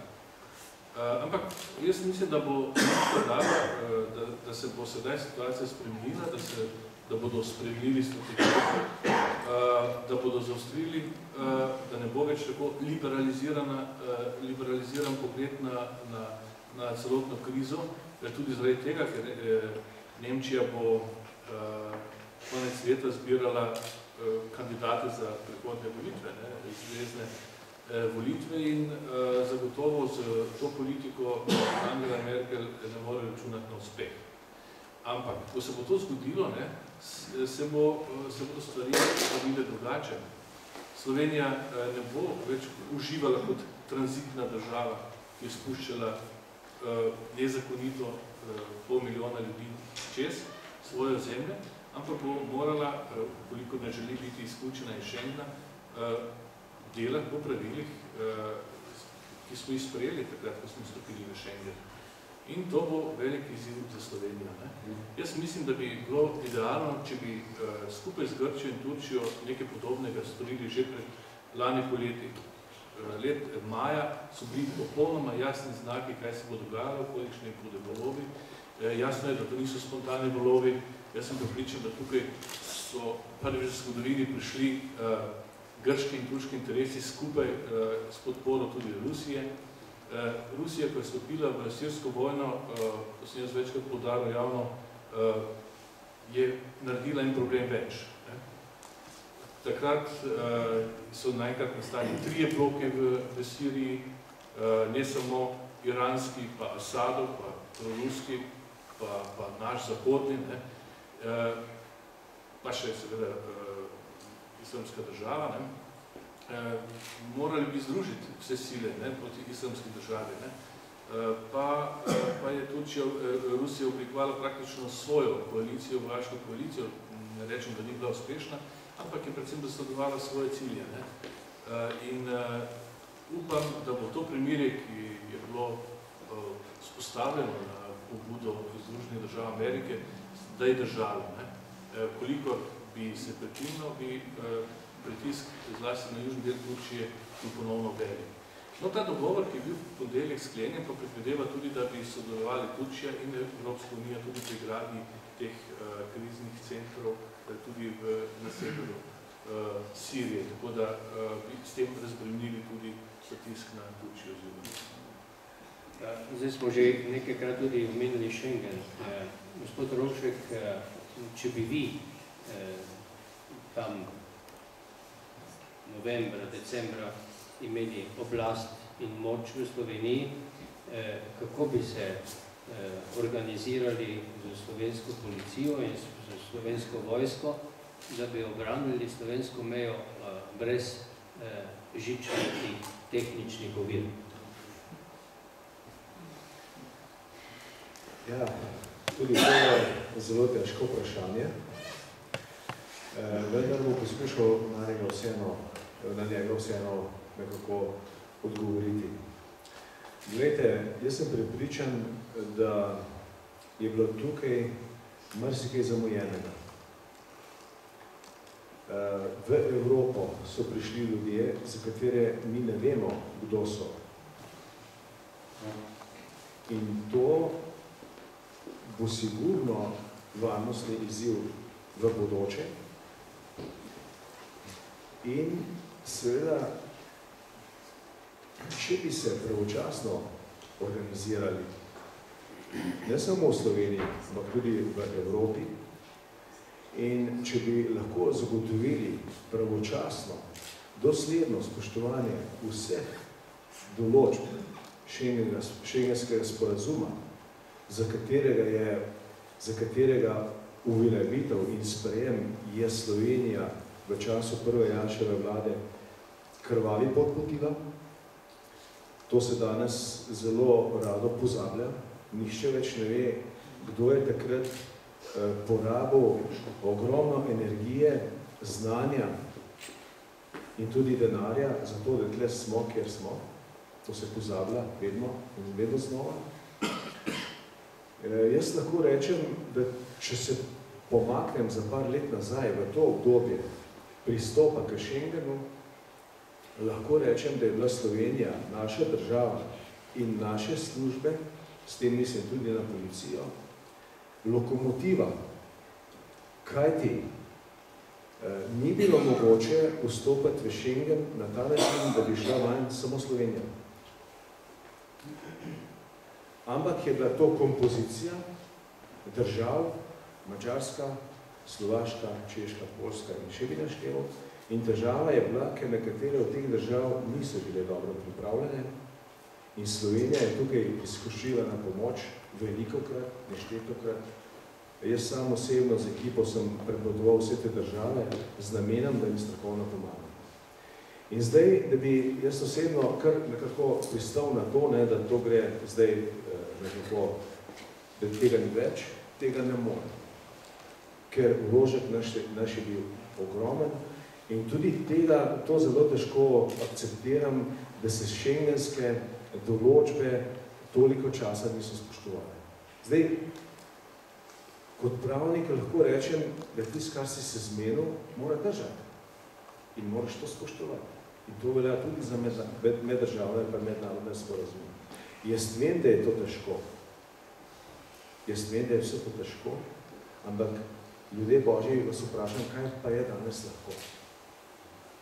Ampak jaz mislim, da bo da se bo sedaj situacija spremenila, da bodo spremenili strategijo, da bodo zaostrili, da ne bo več tako liberaliziran pogled na celotno krizo, tudi zaradi tega, ker Nemčija bo konec leta zbirala kandidate za prihodne volitve, zvezne volitve, in zagotovo z to politiko Angela Merkel ne more računati na uspeh. Ampak, ko se bo to zgodilo, se bodo stvari videli drugače. Slovenija ne bo več uživala kot tranzitna država, ki je spuščala nezakonito pol milijona ljudi čez svojo zemljo, ampak bo morala, koliko ne želi biti izključena iz Schengena, delati po pravilih, ki smo jih sprejeli takrat, ko smo stopili v Schengen. In to bo velik izziv za Slovenijo. Jaz mislim, da bi bilo idealno, če bi skupaj z Grčijo in Turčijo nekaj podobnega storili že pred lani poleti. Maja so bili popolnoma jasni znaki, kaj se bo dogajalo, kolikšni bodo valovi. Jasno je, da to niso spontani valovi. Jaz sem prepričan, da tukaj so prvič v zgodovini prišli grški in turški interesi skupaj s podporo tudi Rusije. Rusija, ko je stopila v sirsko vojno, ko sem jaz večkrat poudaril javno, je naredila en problem več. Takrat so naenkrat nastali 3 bloke v Siriji, ne samo iranski, pa Asadov, pa ruski, pa naš zahodni, pa še seveda islamska država. morali bi združiti vse sile proti islamski državi. Pa je Turčija, Rusija oblikovala praktično svojo koalicijo, vojaško koalicijo, ne rečem, da ni bila uspešna, ampak je predvsem zasledovala svoje cilje. In upam, da bo to primerje, ki je bilo spostavljeno na pobudo Združenih držav Amerike, da je držalo. Koliko bi se prekinilo, bi pritisk zlasti na južni del Turčije bil ponovno velik. No, ta dogovor, ki je bil v ponedeljek sklenjen, pa predvideva tudi, da bi sodelovali Turčija in Evropska unija tudi pri gradnji teh kriznih centrov, tudi na severu Sirije, tako da bi s tem razbremenili tudi pritisk na Turčijo. Zdaj smo že nekajkrat tudi omenili Schengen. Gospod Rovšek, če bi vi tam novembra, decembra imeli oblast in moč v Sloveniji, kako bi se organizirali z slovensko policijo in z slovensko vojsko, da bi obranili slovensko mejo brez žičnih tehničnih ovir? Ja, tudi to je zelo težko vprašanje. Vendar bom poskušal na njega vseeno nekako odgovoriti. Glejte, jaz sem prepričan, da je bilo tukaj marsikaj zamujenega. V Evropo so prišli ljudje, za katere mi ne vemo, kdo so. In to bo sigurno varnostni izziv v bodoče. In seveda, če bi se pravočasno organizirali, ne samo v Sloveniji, ampak tudi v Evropi, in če bi lahko zagotovili pravočasno, dosledno spoštovanje vseh določb šengenskega sporazuma, za katerega uveljavitev in sprejem je Slovenija v času prve Janševe vlade krvavi podpotila. To se danes zelo rado pozablja. Nihče več ne ve, kdo je takrat porabil ogromno energije, znanja in tudi denarja za to, da tle smo, kjer smo. To se pozablja vedno in vedno znova. Jaz lahko rečem, da če se pomaknem za par let nazaj v to obdobje pristopa k Schengenu, lahko rečem, da je bila Slovenija, naša država in naše službe, s tem mislim tudi na policijo, lokomotiva. Kajti ni bilo mogoče vstopiti v Schengen na ta način, da bi šla vanj samo Slovenija. Ampak je bila to kompozicija držav, Madžarska, Slovaška, Češka, Poljska in še bi našteval. In težava je bila, ker nekatere od teh držav niso bile dobro pripravljene in Slovenija je tukaj izkušila na pomoč velikokrat, neštetokrat. Jaz sam osebno z ekipo sem prepotoval vse te države z namenom, da mi strokovno pomagam. In zdaj, da bi jaz osebno kar nekako pristal na to, da to gre zdaj nekako, da tega ni več, tega ne more. Ker vložek naš je bil ogromen in tudi tega, to zelo težko akceptiram, da se šengenske določbe toliko časa niso spoštovali. Zdaj, kot pravnik lahko rečem, da tisto, kar si se zmenil, mora držati in moraš to spoštovati. In to velja tudi za meddržavne in mednarodne sporazume. Jaz vem, da je to težko. Jaz vem, da je vse to težko, ampak ljudje Božji vas vprašam, kaj pa je danes lahko?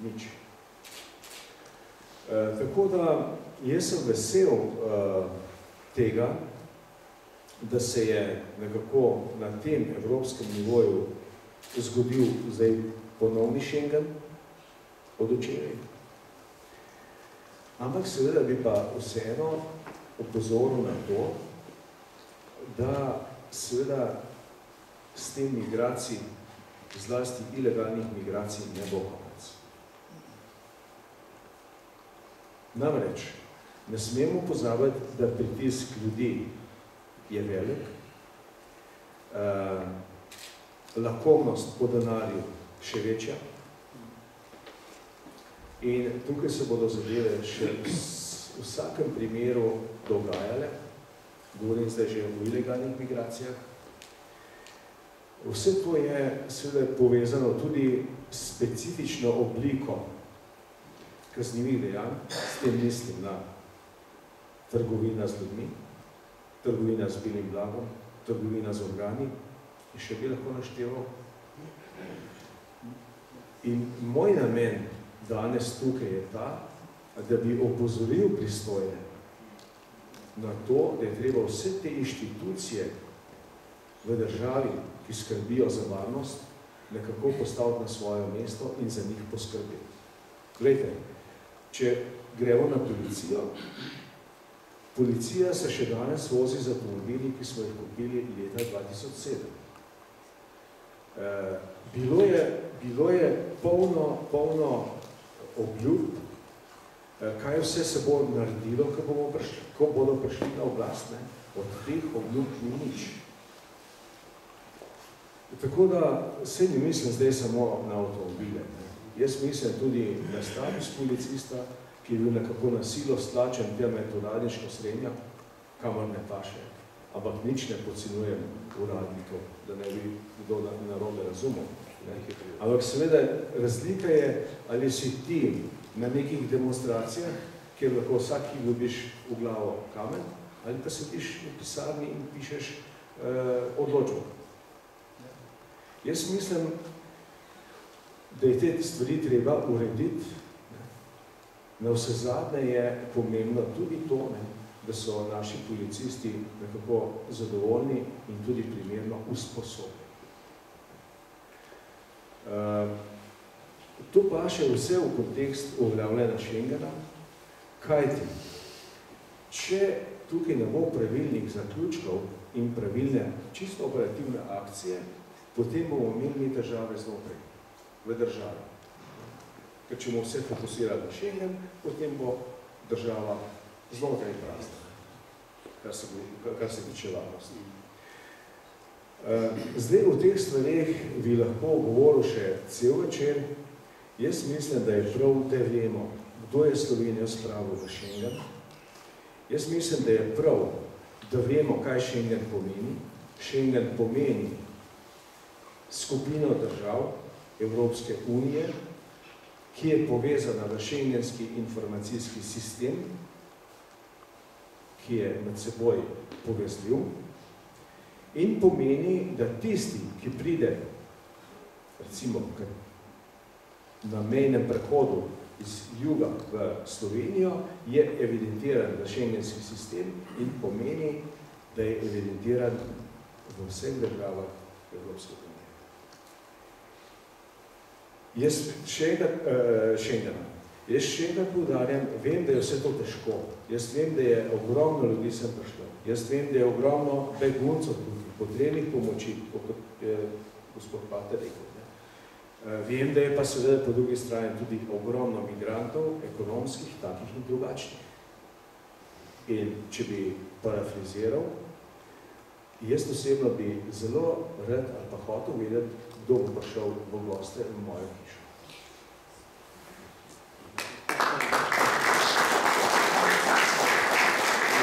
Nič. Tako da jaz sem vesel tega, da se je nekako na tem evropskem nivoju zgodil zdaj ponovni Schengen od včeraj. Ampak seveda bi pa vseeno opozoril na to, da seveda s tem migracij, zlasti ilegalnih migracij, ne bo konec. Namreč, ne smemo pozabiti, da pritisk ljudi je velik, lahkovnost po denarju še večja in tukaj se bodo zadeve še v vsakem primeru dogajale, govorim zdaj že o ilegalnih migracijah. Vse to je seveda povezano tudi s specifično obliko kaznivih dejanj, s tem mislim na trgovina z ljudmi, trgovina z belim blagom, trgovina z organi in še bi lahko našteval. In moj namen danes tukaj je ta, da bi opozoril pristojne na to, da je treba vse te inštitucije v državi, ki skrbijo za varnost, nekako postaviti na svoje mesto in za njih poskrbeti. Glejte, če gremo na policijo, policija se še danes vozi z avtomobili, ki smo jih kupili leta 2007. Bilo je polno obljub, kaj vse se bo naredilo, ko bodo prišli na oblast. Od teh obljub ni nič. Tako da se ne mislim zdaj samo na avtomobile. Jaz mislim tudi na status policista, ki je bil nekako na silo stlačen tem med uradniško srednjo, kamor ne paše. Ampak nič ne podcenjujem uradnikov, da ne bi kdo narobe razumel. Ampak seveda razlika je, ali si ti na nekih demonstracijah, kjer lahko vsaki dobiš v glavo kamen, ali pa sediš v pisarni in pišeš odločbo. Jaz mislim, da je te stvari treba urediti. Navsezadnje je pomembno tudi to, da so naši policisti nekako zadovoljni in tudi primerno usposobljeni. To pa še vse v kontekst uveljavljanja Schengena, kajti, če tukaj ne bo pravilnih zaključkov in pravilne čisto operativne akcije, potem bomo imeli težave znotraj v državi. Ker če bomo vse fokusirali na Schengen, potem bo država znotraj prazna, kar se tiče varnosti. Zdaj v teh stvareh bi lahko govoril še cel večer. Jaz mislim, da je prav, da vemo, kdo je Slovenijo spravil v Schengen. Jaz mislim, da je prav, da vemo, kaj Schengen pomeni. Schengen pomeni skupino držav Evropske unije, ki je povezana v šengenski informacijski sistem, ki je med seboj povezljiv in pomeni, da tisti, ki pride recimo na mejnem prehodu iz juga v Slovenijo, je evidentiran v šengenski sistem in pomeni, da je evidentiran v vseh državah Evropske unije. Jaz še enkrat poudarjam, vem, da je vse to težko. Jaz vem, da je ogromno ljudi sem prišlo. Jaz vem, da je ogromno beguncev tukaj, potrebnih pomoči, kot je gospod Pater rekel. Vem, da je pa seveda po drugi strani tudi ogromno migrantov, ekonomskih, takih in drugačnih. In če bi parafraziral, jaz osebno bi zelo rad ali pa hotel vedeti, kdo bo prišel v goste v mojo hišo.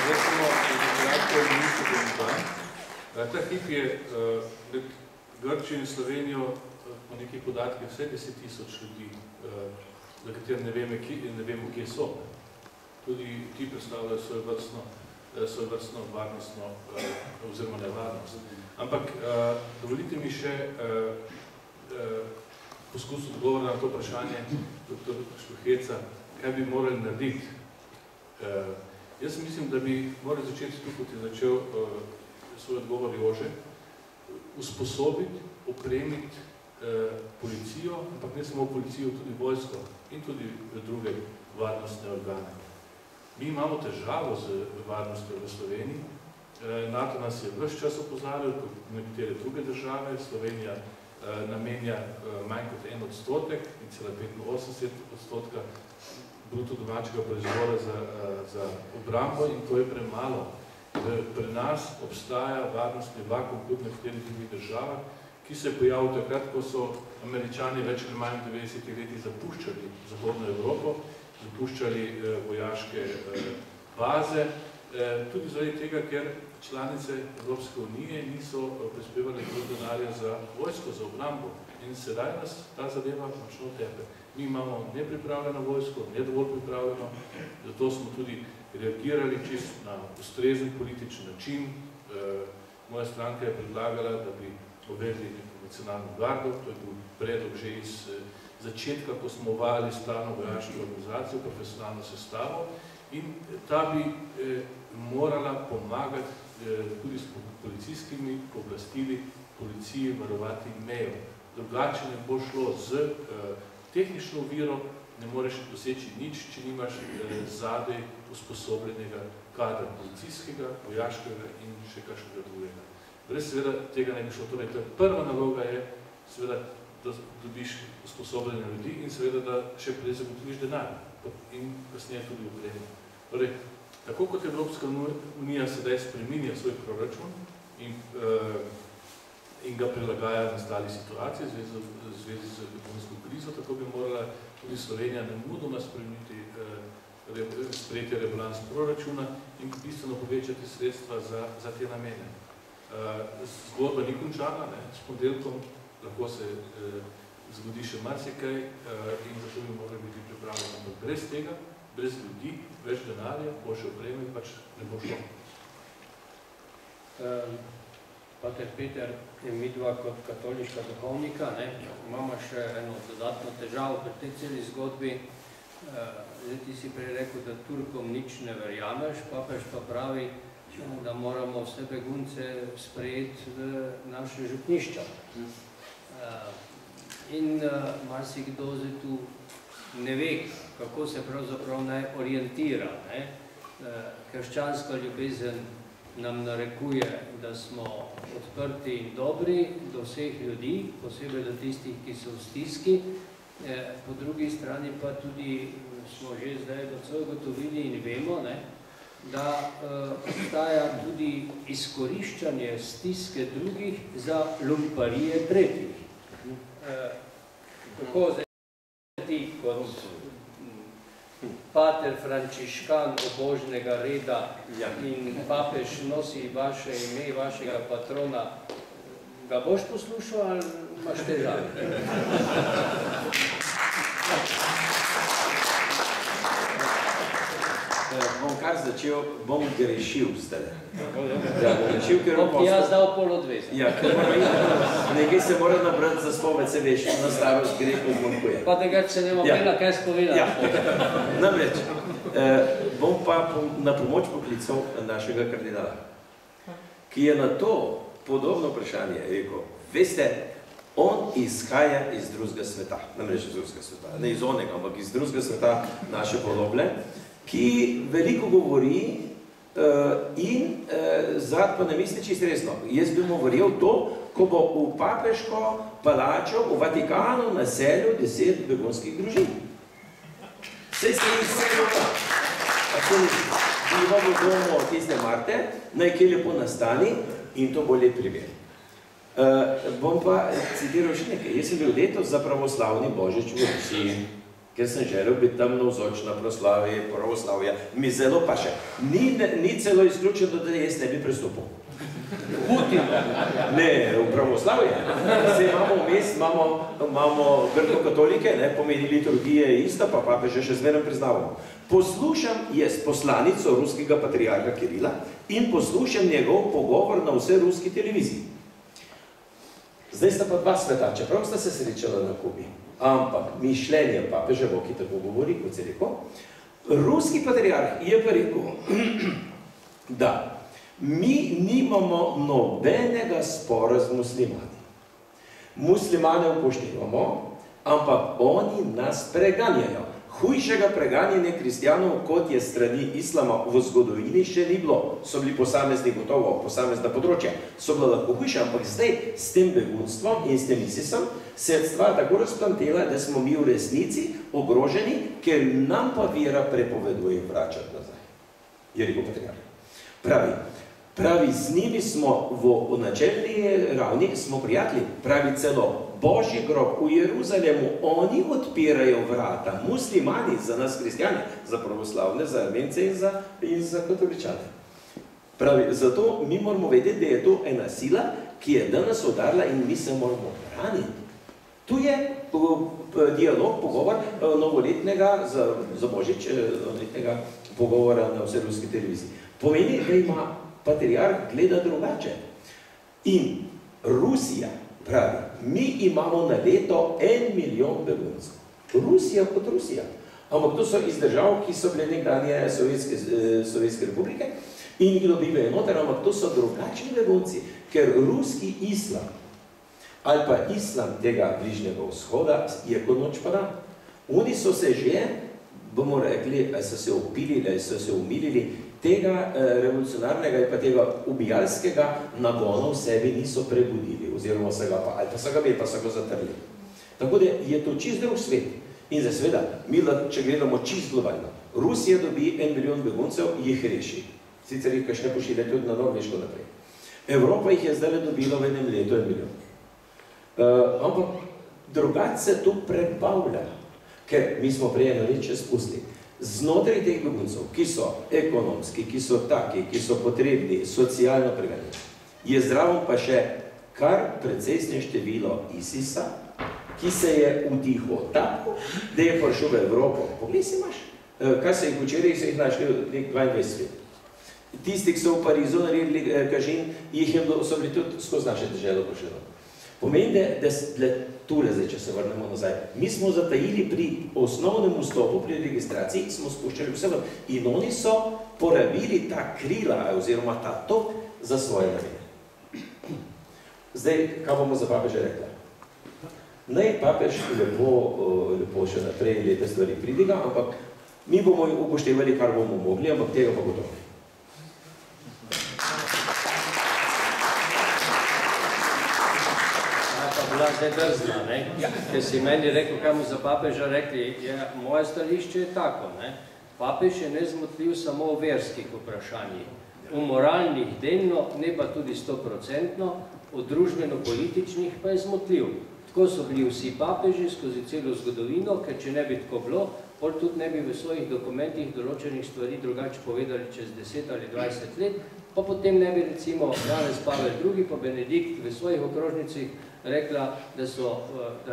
Zdaj smo kratko ministru Domžan. Ta hip je Grčijo in Slovenijo po nekih podatkih vse 10.000 ljudi, za katere ne vemo, kje so. Tudi ti predstavljajo svojevrstno varnostno oziroma nevarnost. Ampak dovolite mi še poskus odgovora na to vprašanje dr. Štuheca, kaj bi morali narediti. Jaz mislim, da bi morali začeti tu, kot je začel svoj odgovor Jože, usposobiti, opremiti policijo, ampak ne samo policijo, tudi vojsko in tudi druge varnostne organe. Mi imamo težavo z varnostjo v Sloveniji. NATO nas je ves čas opozarjal, kot nekatere druge države. Slovenija namenja manj kot 1%, 1,85% bruto domačega proizvoda za obrambo in to je premalo. Pri nas obstaja varnostni vakuum kot v nekaterih drugih državah, ki se je pojavil takrat, ko so Američani več ali manj v 90-ih letih zapuščali Zahodno Evropo, zapuščali vojaške baze, tudi zaradi tega, ker članice Evropske unije niso prispevali denarja za vojsko, za obrambo. In sedaj nas ta zadeva močno tepe. Mi imamo nepripravljeno vojsko, ne dovolj pripravljeno, zato smo tudi reagirali čisto na ustrezen politični način. Moja stranka je predlagala, da bi uvedli neko nacionalno gardo, to je bil predlog že iz začetka, ko smo uvajali stalno vojaško organizacijo, profesionalno sestavo in ta bi morala pomagati tudi s policijskimi pooblastili policiji varovati mejo. Drugače ne bo šlo z tehnično oviro, ne moreš doseči nič, če nimaš zadej usposobljenega kadra policijskega, vojaškega in še kakšnega drugega. Brez seveda tega ne bi šlo. Torej, prva naloga je seveda, da dobiš usposobljene ljudi in seveda, da še prej zagotoviš denar in kasneje tudi opremo. Torej, tako kot Evropska unija sedaj spreminja svoj proračun in ga prilagaja nastali situaciji v zvezi z ekonomsko krizo, tako bi morala tudi Slovenija nemudoma spremeniti sprejetje rebalans proračuna in bistveno povečati sredstva za te namene. Zgodba ni končana, s ponedeljkom lahko se zgodi še marsikaj in zato bi morali biti pripravljeni. Ampak brez tega, brez ljudi, več denarja, boljše opreme pač ne bo šlo. Pater Peter, mi dva kot katoliška duhovnika, imamo še eno dodatno težavo pri tej celi zgodbi. Zdaj ti si prej rekel, da Turkom nič ne verjameš, papež pa pravi, da moramo vse begunce sprejeti v naše župnišča. In marsikdo zdaj tu ne ve, kako se pravzaprav naj orientira. Krščanska ljubezen nam narekuje, da smo odprti in dobri do vseh ljudi, posebej do tistih, ki so v stiski. Po drugi strani pa tudi smo že zdaj docela ugotovili in vemo, da obstaja tudi izkoriščanje stiske drugih za lumparije tretjih. Kako zdaj ti kot pater Frančiškan obožnega reda in papež nosi vaše ime, vašega patrona, ga boš poslušal ali imaš težave? Bom kar začel, bom grešil zdaj. Bom jaz dal polodvest. Ja, nekaj se mora nabrati za spoved, se veš, na starost grehu zmanjkuje. Pa tega, če ne mogla, kaj spoveda? Namreč, bom pa na pomoč poklical našega kardinala, ki je na to podobno vprašanje rekel, veste, on izhaja iz drugega sveta, namreč iz drugega sveta, ne iz onega, ampak iz drugega sveta naše podobne, ki veliko govori in zad pa ne misli čisto resno. Jaz bi mu verjel to, ko bo v papeško palačo v Vatikanu naselil 10 begunskih družin. Saj se jih vse biva v domu tiste Marte, naj kje lepo nastani in to bo lep primer. Bom pa citiral še nekaj. Jaz sem bil letos za pravoslavni Božič v Rusiji, ker sem želel biti tam navzoč na proslavi pravoslavja. Mi zelo pa še. Ni celo izključeno, da jaz ne bi prestopil. Putin. Ne, v pravoslavje. Zdaj imamo vmes, imamo grko-katolike, pomeni liturgije ista, pa papeže še zmeraj priznavamo. Poslušam jaz poslanico ruskega patriarha Kirila in poslušam njegov pogovor na vse ruski televiziji. Zdaj sta pa dva sveta, čeprav sta se srečala na Kubi. Ampak mišljenje papeževo, ki tako govori, kot se rekel, ruski patriarh je pa rekel, da mi nimamo nobenega spora z muslimani. Muslimane upoštevamo, ampak oni nas preganjajo. hujšega preganjanja kristjanov, kot je strani islama v zgodovini še ni bilo. So bili posamezni gotovo, posamezna področja, so bila lahko hujša, ampak zdaj s tem begunstvom in s tem ISIS-om se je stvar tako razplantela, da smo mi v resnici ogroženi, ker nam pa vera prepoveduje vračati nazaj. Je rekel patriarh. Pravi, z njimi smo v načelni ravni, smo prijatelji, pravi celo Božji grob v Jeruzalemu, oni odpirajo vrata, muslimani za nas kristjane, za pravoslavne, za Armence in za katoličane. Pravi, zato mi moramo vedeti, da je to ena sila, ki je danes udarila in mi se moramo braniti. Tu je dialog, pogovor novoletnega, za Božič, novoletnega pogovora na vse ruski televiziji. Pomeni, da ima patriarh gleda drugače. In Rusija, pravi, mi imamo na leto 1 milijon beguncev. Rusija kot Rusija. Ampak to so iz držav, ki so bile nekdanje Sovjetske republike in jih dobivajo noter, ampak to so drugačni begunci, ker ruski islam ali pa islam tega bližnjega vzhoda je kot noč pa dan. Oni so se že, bomo rekli, ali so se opilili, ali so se umilili, tega revolucionarnega in pa tega ubijalskega nagona v sebi niso prebudili, oziroma so ga pa, ali pa so ga bili, pa so ga zatrli. Tako da je to čist drug svet. In za seveda, mi, če gledamo čist globalno, Rusija dobi 1 milijon beguncev, jih reši. Sicer jih kakšne pošilja tudi na Norveško naprej. Evropa jih je zdaj dobila v enem letu 1 milijon. Ampak drugače se to prebavlja, ker mi smo prej eno reč spustili. Znotraj teh beguncev, ki so ekonomski, ki so taki, ki so potrebni, socialno preganjeni, je zraven pa še kar precejšnje število ISIS-a, ki se je vtihotapil, da je prišel v Evropo. Poglej si imaš, kaj se jih včeraj, so jih našli nek 22 let. Tisti, ki so v Parizu naredili kažin, so bili tudi skozi naše državo prišli. Pomeni, da tule zdaj, če se vrnemo nazaj, mi smo zatajili pri osnovnem vstopu, pri registraciji, smo spuščali vse vrn. In oni so porabili ta krila, oziroma ta tok, za svoje namene. Zdaj, kaj bomo za papeža rekla? Naj papež lepo še naprej lepe stvari pridiga, ampak mi bomo upoštevali, kar bomo mogli, ampak tega pa gotovo. Zdaj drzna, ker si meni rekel, kaj mu za papeža rekli, moje stališče je tako. Papež je nezmotljiv samo v verskih vprašanjih, v moralnih delno, ne pa tudi 100%, v družbeno-političnih pa je zmotljiv. Tako so bili vsi papeži skozi celo zgodovino, ker če ne bi tako bilo, pol tudi ne bi v svojih dokumentih določenih stvari drugače povedali čez 10 ali 20 let, pa potem ne bi recimo Janez Pavel II pa Benedikt v svojih okrožnicah rekla, da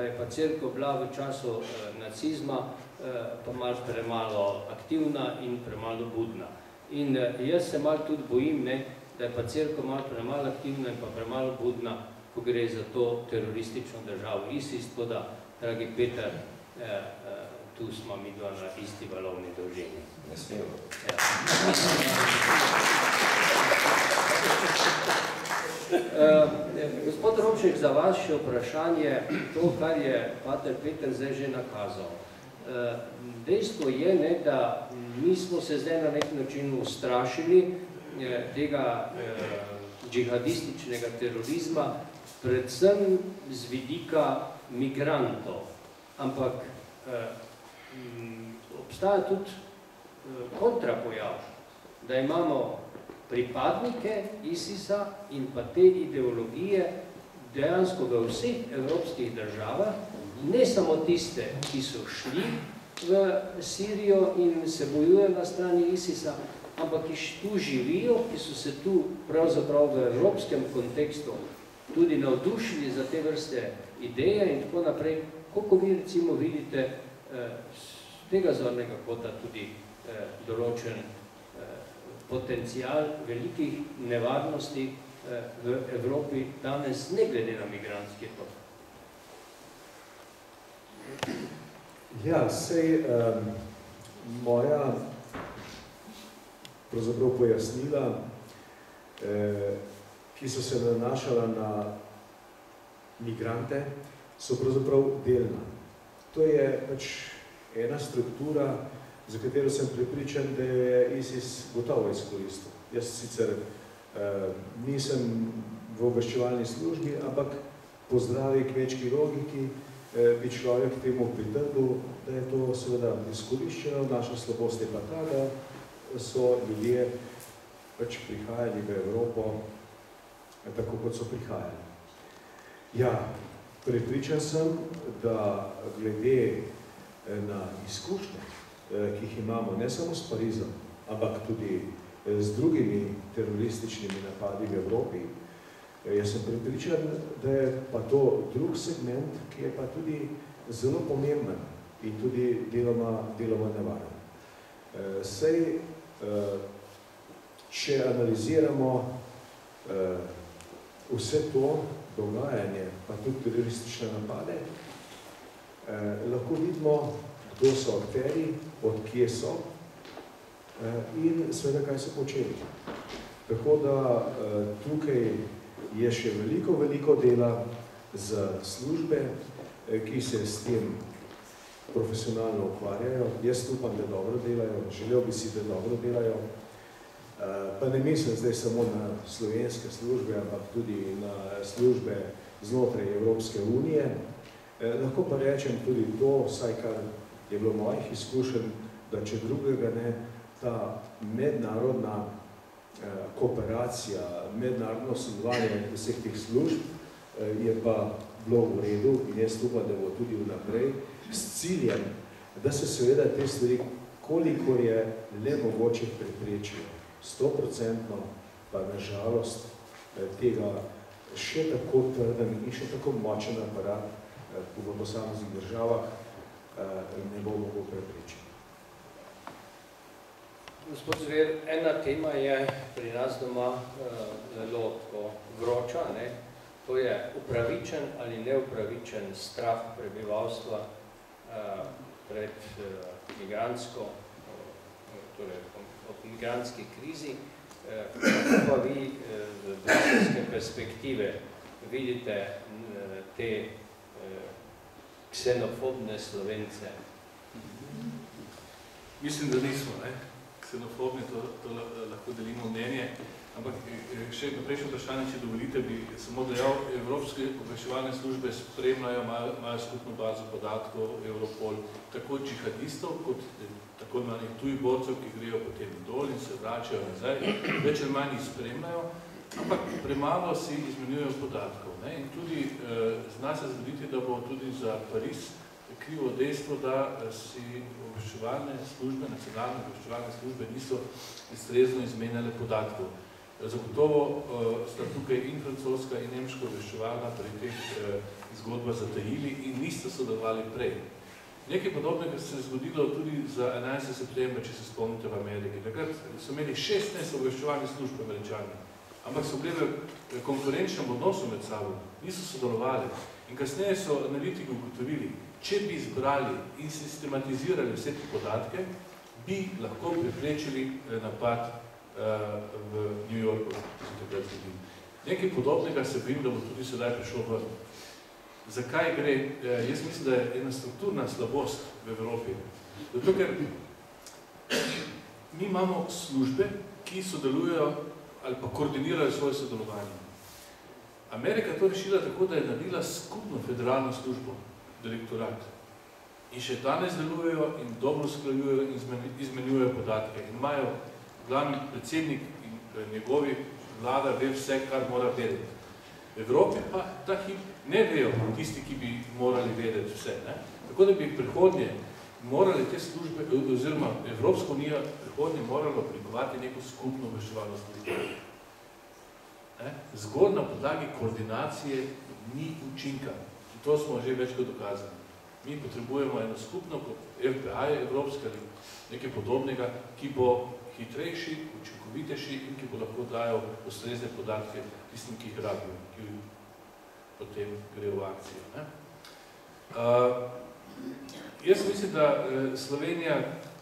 je pa cerkev bila v času nacizma pa malo premalo aktivna in premalo budna. In jaz se malo tudi bojim, da je pa cerkev malo premalo aktivna in pa premalo budna, ko gre za to teroristično državo ISIS, tako da, dragi Peter, tu smo mi dva na isti valovni dolžini. Ne smemo. Gospod Robšek, za vas še vprašanje, to, kar je pater Peter zdaj že nakazal. Dejstvo je, da mi smo se zdaj na nek način ustrašili tega džihadističnega terorizma, predvsem z vidika migrantov. Ampak obstaja tudi kontrapojav, da imamo pripadnike ISIS-a in pa te ideologije dejansko v vseh evropskih državah, ne samo tiste, ki so šli v Sirijo in se bojujejo na strani ISIS-a, ampak ki tu živijo, ki so se tu pravzaprav v evropskem kontekstu tudi navdušili za te vrste ideje in tako naprej. Koliko vi recimo vidite z tega zornega kota tudi določen potencial velikih nevarnosti v Evropi danes, ne glede na migrantski tok? Ja, sej moja pravzaprav pojasnila, ki so se nanašala na migrante, so pravzaprav delna. To je pač ena struktura, za katero sem prepričan, da je ISIS gotovo izkoristil. Jaz sicer nisem v obveščevalni službi, ampak po zdravi kmečki logiki bi človek temu pritrdil, da je to seveda izkoriščeno. Naša slabost je pa ta, da so ljudje pač prihajali v Evropo tako, kot so prihajali. Ja, prepričan sem, da glede na izkušnje, ki jih imamo ne samo s Parizom, ampak tudi z drugimi terorističnimi napadi v Evropi, jaz sem prepričan, da je pa to drug segment, ki je pa tudi zelo pomemben in tudi deloma nevaren. Sej, če analiziramo vse to dogajanje, pa tudi teroristične napade, lahko vidimo, kdo so akteri, od kje so in seveda, kaj so počeli. Tako da tukaj je še veliko dela za službe, ki se s tem profesionalno ukvarjajo. Jaz upam, da dobro delajo, želel bi si, da dobro delajo. Pa ne mislim zdaj samo na slovenske službe, ampak tudi na službe znotraj Evropske unije. Lahko pa rečem tudi to, vsaj kar je bilo mojih izkušenj, da če drugega ne, ta mednarodna kooperacija, mednarodno sodelovanje vseh teh služb je pa bilo v redu in jaz upam, da bo tudi vnaprej s ciljem, da se seveda te stvari, kolikor je le mogoče preprečijo. 100% pa nažalost tega še tako trden in še tako močen aparat v posameznih državah ne bo mogel preprečiti. Gospod Zver, ena tema je pri nas doma zelo vroča, ne? To je upravičen ali neupravičen strah prebivalstva pred migrantsko, torej ob migrantski krizi. Kako pa vi z bruselske perspektive vidite te ksenofobne Slovence? Mislim, da nismo, ne? Ksenofobni, to lahko delimo mnenje, ampak še prejšnje vprašanje, če dovolite, bi samo dejal, Evropske obveščevalne službe spremljajo, imajo skupno bazo podatkov, Europol, tako džihadistov, kot tako imenih tuji borcev, ki grejo potem dol in se vračajo nazaj, več ali manj jih spremljajo, ampak premalo si izmenjujejo podatkov. Ne? In tudi zna se zgoditi, da bo tudi za Pariz krivo dejstvo, da si obveščevalne službe, nacionalne obveščevalne službe niso ustrezno izmenjale podatkov. Zagotovo sta tukaj in francoska in nemška obveščevalna pri teh zgodbah zatajili in niste sodelovali prej. Nekaj podobnega se je zgodilo tudi za 11. septembra, če se spomnite v Ameriki. Takrat so imeli 16 obveščevalnih služb Američani, ampak so gledali konkurenčnem odnosu med sabo, niso sodelovali. In kasneje so analitiki ugotovili, če bi izbrali in sistematizirali vse te podatke, bi lahko preprečili napad v New Yorku. Nekaj podobnega se bojim, da bo tudi sedaj prišlo v. Zakaj gre? Jaz mislim, da je ena strukturna slabost v Evropi. Zato, ker mi imamo službe, ki sodelujejo ali pa koordinirajo svoje sodelovanje. Amerika to rešila tako, da je naredila skupno federalno službo, direktorat. In še danes delujejo in dobro sklajujejo in izmenjujejo podatke. In imajo glavni predsednik in njegovi vlada ve vse, kar mora vedeti. V Evropi pa ta hip ne vejo tisti, ki bi morali vedeti vse. Ne? Tako da bi prihodnje morali te službe, oziroma Evropska unija prihodnje morala oblikovati neko skupno obveščevalno službo. Zgolj na podlagi koordinacije ni učinka. In to smo že večkrat dokazali. Mi potrebujemo eno skupno, kot FBI, evropska ali nekaj podobnega, ki bo hitrejši, učinkovitejši in ki bo lahko dajal ustrezne podatke tistim, ki jih rabijo, ki potem gre v akcijo. Ne? Jaz mislim, da Slovenija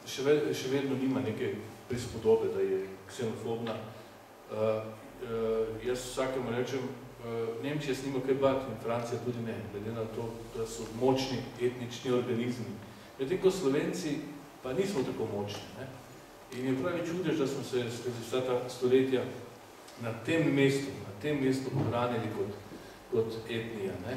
še vedno nima neke prispodobe, da je ksenofobna. Jaz vsakemu rečem, Nemčija se nima kaj bati in Francija tudi ne, glede na to, da so močni etnični organizmi, Medtem ko Slovenci pa nismo tako močni. Ne? In je pravi čudež, da smo se skozi vsa ta stoletja na tem mestu ohranili kot etnija. Ne?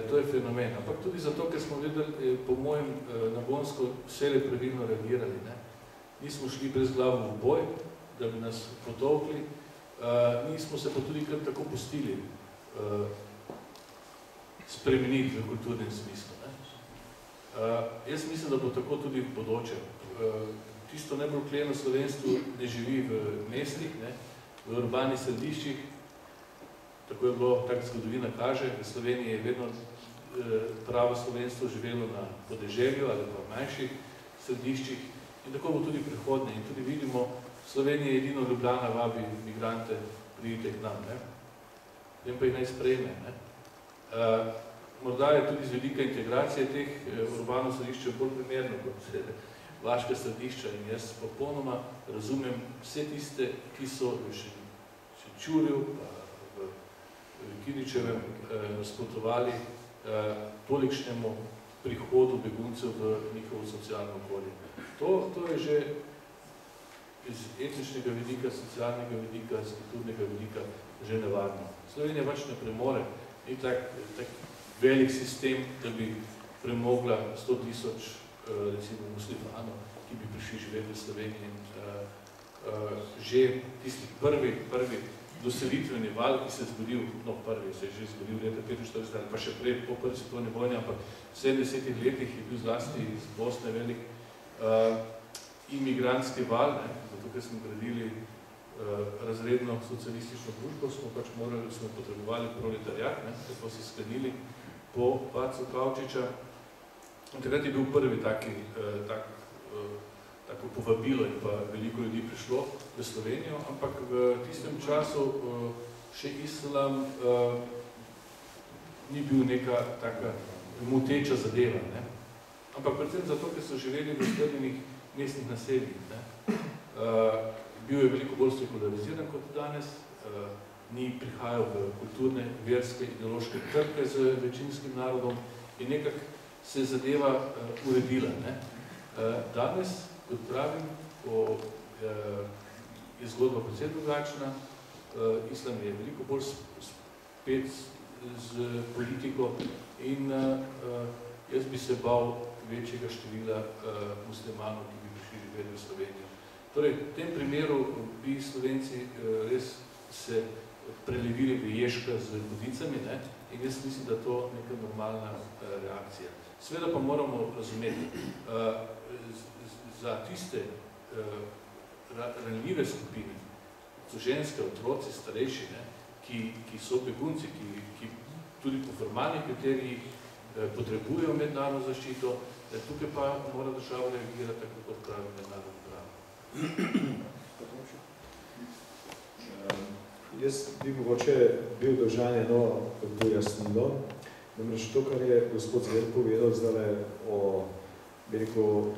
To je fenomen. Ampak tudi zato, ker smo vedeli, po mojem, na Bonsko vsele pravilno reagirali. Ne? Nismo šli brez glavo v boj, da bi nas potolkli, nismo se pa tudi kar tako pustili spremeniti v kulturnem smislu. Ne? Jaz mislim, da bo tako tudi v bodoče. Tisto najbolj kleno slovenstvo ne živi v mestih, ne? V urbanih središčih. Tako je bilo, tako zgodovina kaže, v Sloveniji je vedno pravo slovenstvo živelo na podeželju ali pa v manjših središčih in tako bo tudi prihodnje. In tudi vidimo, v Sloveniji edino Ljubljana vabi migrante, pridite k nam, ne? Potem pa jih naj sprejme. Ne? Morda je tudi z vidika integracije teh urbanih središčev bolj primerno kot vaška središča in jaz popolnoma razumem vse tiste, ki so v Šenčurju, v Kidričevem nasprotovali tolikšnemu prihodu beguncev v njihovo socialno okolje. To je že iz etničnega vidika, socialnega vidika, iz kulturnega vidika že nevarno. Slovenija pač ne premore, ni tak velik sistem, da bi premogla 100 000 recimo muslimanov, ki bi prišli živeti v Sloveniji. Že tisti prvi doselitveni val, ki se je zgodil, prvi se je že zgodil leta 1945, ali pa še prej po prvi svetovni vojni, ampak v 70 letih je bil zlasti iz Bosne velik imigrantski val, ne, zato ker smo gradili razredno socialistično družbo, smo potrebovali proletariat, ne, tako so sklenili po padcu Kavčiča. In takrat je bil prvi tako povabilo in pa veliko ljudi prišlo v Slovenijo, ampak v tistem času še islam ni bil neka taka moteča zadeva. Ne? Ampak predvsem zato, ker so živeli v strnjenih mestnih naseljih. Bil je veliko bolj sekulariziran kot danes, ni prihajal v kulturne, verske, ideološke trke z večinskim narodom in nekako se je zadeva uredila. Ne? Danes, kot pravim, je zgodba predvsem drugačna, islam je veliko bolj spet z politiko in jaz bi se bal večjega števila muslimanov, ki bi prišli živeti v Slovenijo. Torej, v tem primeru bi Slovenci res se prelevili v ježka z vodicami, ne? In jaz mislim, da to neka normalna reakcija. Seveda pa moramo razumeti, za tiste ranljive skupine, so ženske, otroci, starejši, ne? Ki so begunci, ki tudi po formalnih kriterijih potrebujejo mednarodno zaščito, tukaj pa mora država reagirati tako, kot pravi mednarodno pravo. Jaz bi mogoče bil dolžan eno pojasnilo. Namreč to, kar je gospod Zver povedal zdaj o, bi rekel,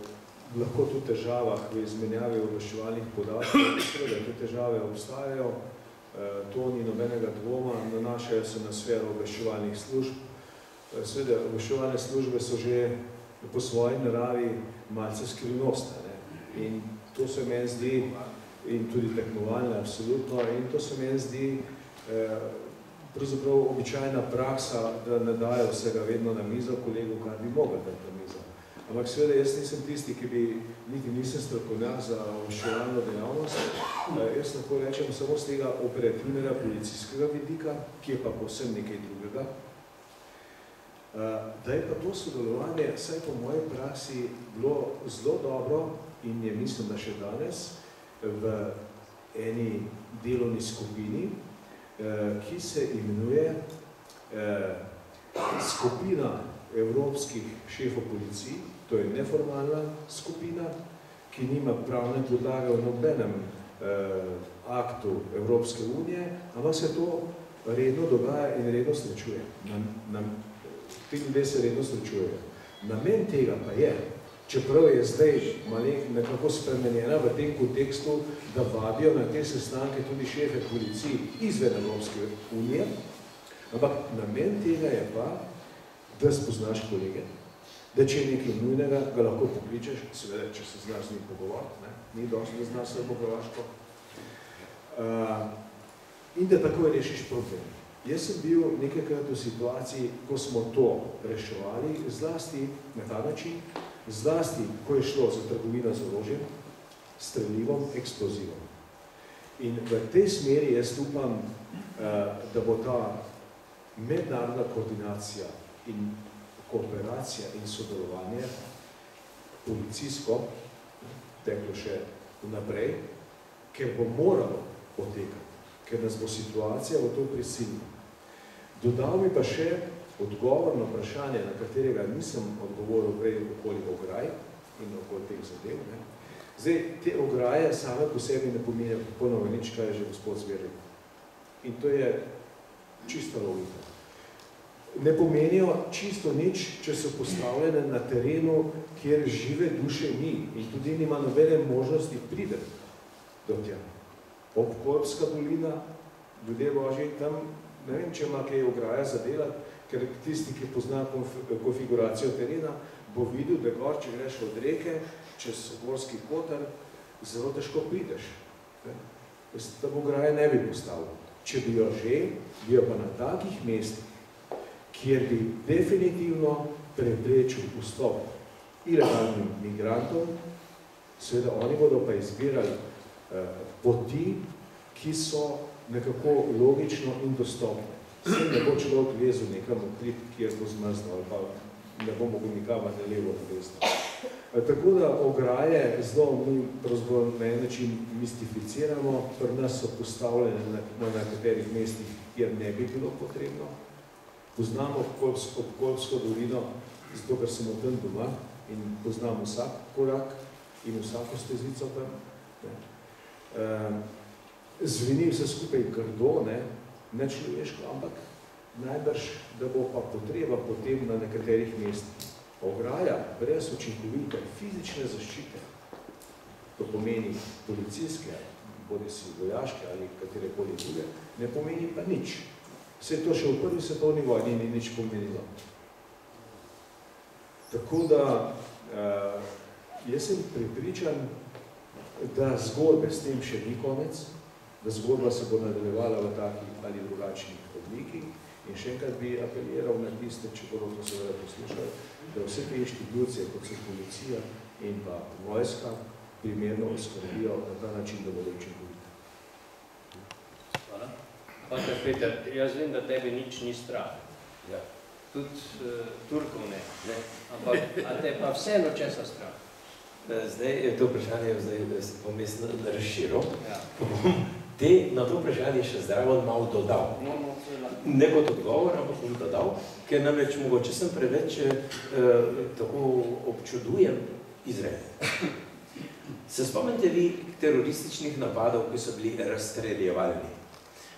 lahko tudi težavah v izmenjavi obveščevalnih podatkov, seveda te težave obstajajo, to ni nobenega dvoma, nanašajo se na sfero obveščevalnih služb. Seveda, obveščevalne službe so že po svoji naravi malce skrivnostne, ne? In to se meni zdi, in tudi tekmovalne, absolutno, in to se meni zdi pravzaprav običajna praksa, da ne dajo vsega vedno na mizo kolegu, kar bi mogel dati na mizo. Ampak seveda jaz nisem tisti, ki bi, niti nisem strokovnjak za obveščevalno dejavnost. Jaz lahko rečem samo z tega operativnega policijskega vidika, ki je pa povsem nekaj drugega. Da je pa to sodelovanje, saj po moji praksi, bilo zelo dobro in je mislim, da še danes, v eni delovni skupini, ki se imenuje skupina evropskih šefov policij, to je neformalna skupina, ki nima pravne podlage v nobenem aktu Evropske unije, ampak se to redno dogaja in redno srečuje. Ti ljudje se redno srečujejo. Namen tega pa je, čeprav je zdaj nekako spremenjena v tem kontekstu, da vabijo na te sestanke tudi šefe policij izven Evropske unije, ampak namen tega je pa, da spoznaš kolege, da če je nekaj nujnega, ga lahko pokličeš, seveda, če se znaš z njim pogovoriti, ne? Ni dosti, da znaš srbo-hrvaško. In da takoj rešiš problem. Jaz sem bil nekajkrat v situaciji, ko smo to reševali, zlasti na ta način, zlasti, ko je šlo za trgovino z orožjem, streljivom, eksplozivom. In v tej smeri jaz upam, da bo ta mednarodna koordinacija in kooperacija in sodelovanje policijsko teklo še vnaprej, ker bo moralo potekati, ker nas bo situacija v to prisilila. Dodal mi pa še odgovor na vprašanje, na katerega nisem odgovoril prej okoli ograj in okoli teh zadev. Ne. Zdaj, te ograje same po sebi ne pomenijo popolnoma nič, kaj je že gospod Zveril. In to je čista logika. Ne pomenijo čisto nič, če so postavljene na terenu, kjer žive duše ni in tudi nima nobene možnosti pride do tja. Obkolpska dolina, ljudje božji, tam ne vem, če ima kaj ograja zadelati, ker tisti, ki pozna konfiguracijo terena, bo videl, da gor, če greš od reke, čez Gorski Kotar, zelo težko prideš. Tam ograje ne bi postavil. Če bi jo že, bi jo pa na takih mestih, kjer bi definitivno preprečil vstop ilegalnim migrantom, seveda oni bodo pa izbirali poti, ki so nekako logično in dostopne. Vsem ne bo človek lezel nekam odkrip, kjer bo zmrzno, ali pa ne bo mogel nikama ne levo na desno. Tako da ograje zelo mi pravzaprav na en način mistificiramo, pri nas so postavljene na nekaterih mestih, kjer ne bi bilo potrebno. Poznamo Obkolpsko dolino, zato ker sem od tam doma in poznam vsak korak in vsako stezico tam. Zveni vse skupaj grdo, ne človeško, ampak najbrž, da bo pa potreba potem na nekaterih mestih. Ograja brez učinkovite fizične zaščite, to pomeni policijske, bodisi vojaške ali katerekoli druge, ne pomeni pa nič. Vse to še v prvi svetovni vojni ni nič pomenilo. Tako da jaz sem prepričan, da zgodbe s tem še ni konec, da zgodba se bo nadaljevala v taki ali drugačnih obliki in še enkrat bi apeliral na tiste, če bodo to seveda poslušali, da vse te inštitucije, kot so policija in pa vojska, primerno skrbijo na ta način, da bodo učinkovite. Hvala. Pater Peter, jaz vem, da tebi nič ni strah. Ja. Tudi Turkov ne. Ampak, a te pa vseeno česa strah? Zdaj je to vprašanje, da se pomestno razširil. Ja. Na to vprašanje še zdravo malo dodal. Ne kot odgovor, ampak bom dodal, ker namreč mogoče sem preveč tako občudujem Izrael. Se spomnite vi terorističnih napadov, ki so bili razstreljevalni?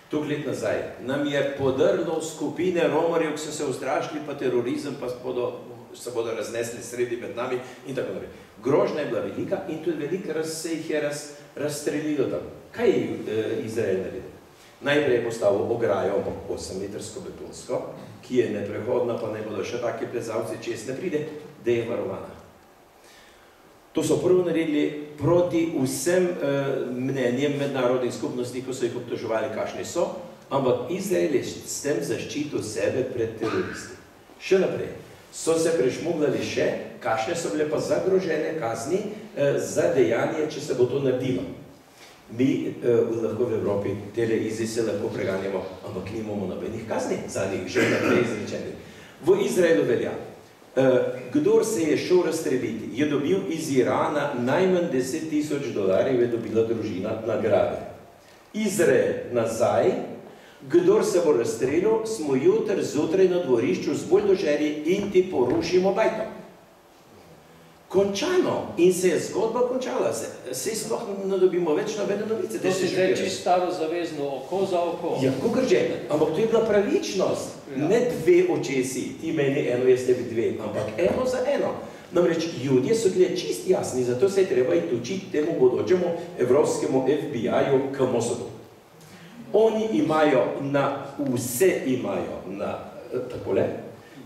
Tuk let nazaj. Nam je podrlo skupine Romarjev, ki so se ustrašili, pa terorizem, pa se bodo raznesli sredi med nami in tako naprej. Grožnja je bila velika in tudi veliko se jih je razstrelilo tam. Kaj je Izrael naredil? Najprej je postavil ograjo 8-metrsko betonsko, ki je neprehodna, pa ne bodo še taki plezalci, čez ne pride, da je varovana. To so prvo naredili proti vsem mnenjem mednarodnih skupnosti, ko so jih obtoževali, kakšni so, ampak Izrael je s tem zaščitil sebe pred teroristi. Še naprej so se prešmuglali še, kakšne so bile pa zagrožene kazni za dejanje, če se bo to naredilo. Mi lahko v Evropi tele ISIS-e lahko preganjamo, ampak nimamo nobenih kazni za njih, že naprej izrečenih. V Izraelu velja. Kdor se je šel razstreliti, je dobil iz Irana najmanj $10,000 je dobila družina nagrade. Izrael nazaj, kdor se bo razstrelil, smo jutri zjutraj na dvorišču z buldožerji in ti porušimo bajto. Končano. In se je zgodba končala. Se sploh ne dobimo več nobene novice. To si zdaj čisto staro zavezno oko za oko. Ja, kakor že. Ampak to je bila pravičnost. Ja. Ne dve očesi, ti meni eno, jaz tebi dve, ampak eno za eno. Namreč ljudje so bili čist jasni, zato se je treba iti učiti temu bodočemu evropskemu FBI-ju k Mossadu. Oni imajo vse imajo takole,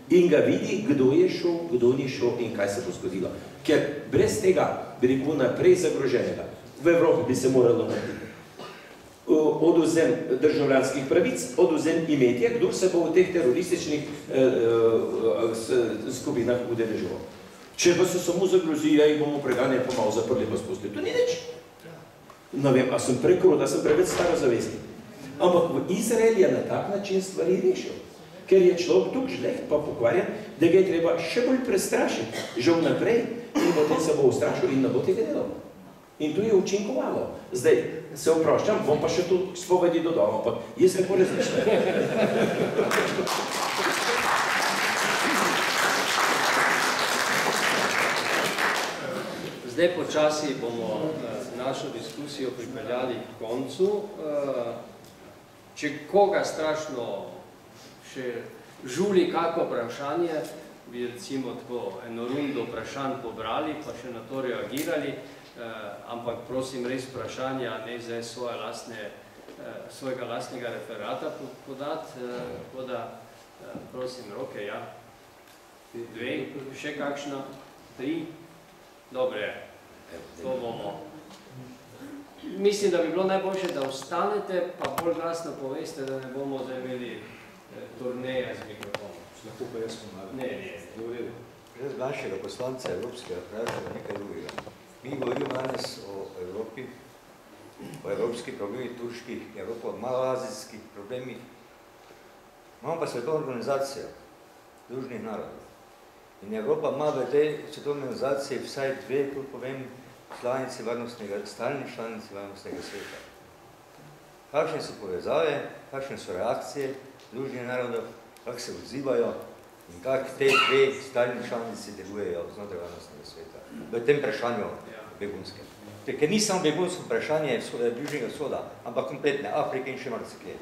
in ga vidi, kdo je šel, kdo ni šel in kaj se bo zgodilo. Ker brez tega bi rekel naprej zagroženega. V Evropi bi se moralo narediti odvzem državljanskih pravic, odvzem imetja, kdo se bo v teh terorističnih skupinah udeleževal. Če pa se samo zagrozi, jih bomo preganjali, pa malo zaprli, pa spustili. To ni nič. Ne vem, a sem prekrut, da sem preveč starozavestni. Ampak v Izrael je na tak način stvari rešil. Ker je človek tukaj žleht pa pokvarjen, da ga je treba še bolj prestrašiti, že vnaprej, in potem se bo ustrašil in ne bo tega delal. In to je učinkovalo. Zdaj, se oproščam, bom pa še tu spovedi dodal, ampak jaz sem po različne. Zdaj počasi bomo našo diskusijo pripeljali k koncu. Če koga strašno še žuli kako vprašanje, bi recimo tako eno rundo vprašanj pobrali, pa še na to reagirali, ampak prosim res vprašanja, ne zdaj svojega lastnega referata podati, tako da prosim roke, ja. 2, še kakšna? 3? Dobre, to bomo. Mislim, da bi bilo najboljše, da ostanete, pa bolj glasno poveste, da ne bomo zdaj imeli turneja z mikrofonom. Lahko pa jaz pomagam. Ne. Brez našega poslanca Evropskega vprašanja nekaj drugega. Mi govorimo danes o Evropi, o evropskih problemih, turških, Evropo, malazijskih problemih. Imamo pa svetovno organizacijo Združenih narodov. In Evropa ima v tej svetovni organizaciji vsaj 2, kot povem, stalni članici varnostnega sveta. Kakšne so povezave, kakšne so reakcije Združenih narodov, kako se odzivajo in kako te 2 stalni članici delujejo znotraj varnostnega sveta. V tem vprašanju begunskem. Ker ni samo begunsko vprašanje Bližnjega vzhoda, ampak kompletne Afrike in še marsikje.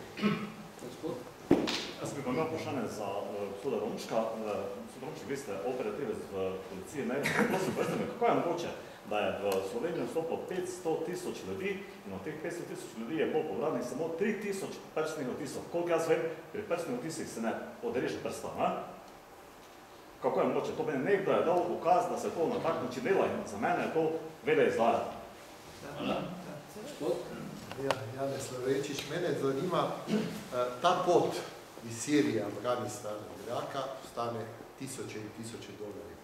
Jaz bi pa imel vprašanje za gospoda Romčka. Gospod Romček, vi ste operativec v policiji. Prosim, poveste mi, kako je mogoče, da je v Slovenijo vstopilo 500 000 ljudi in od teh 500 000 ljudi je bolj povratnih samo 3000 prstnih odtisov. Koliko jaz vem, pri prstnih odtisih se ne odreže prsta, ne? Kako je mogoče? To meni nekdo je dal ukaz, da se to na tak način dela in za mene je to vele izvajati. Hvala. Janez Slovenčič, mene zanima, ta pot iz Sirije, Afganistana, Iraka stane tisoče in tisoče dolarjev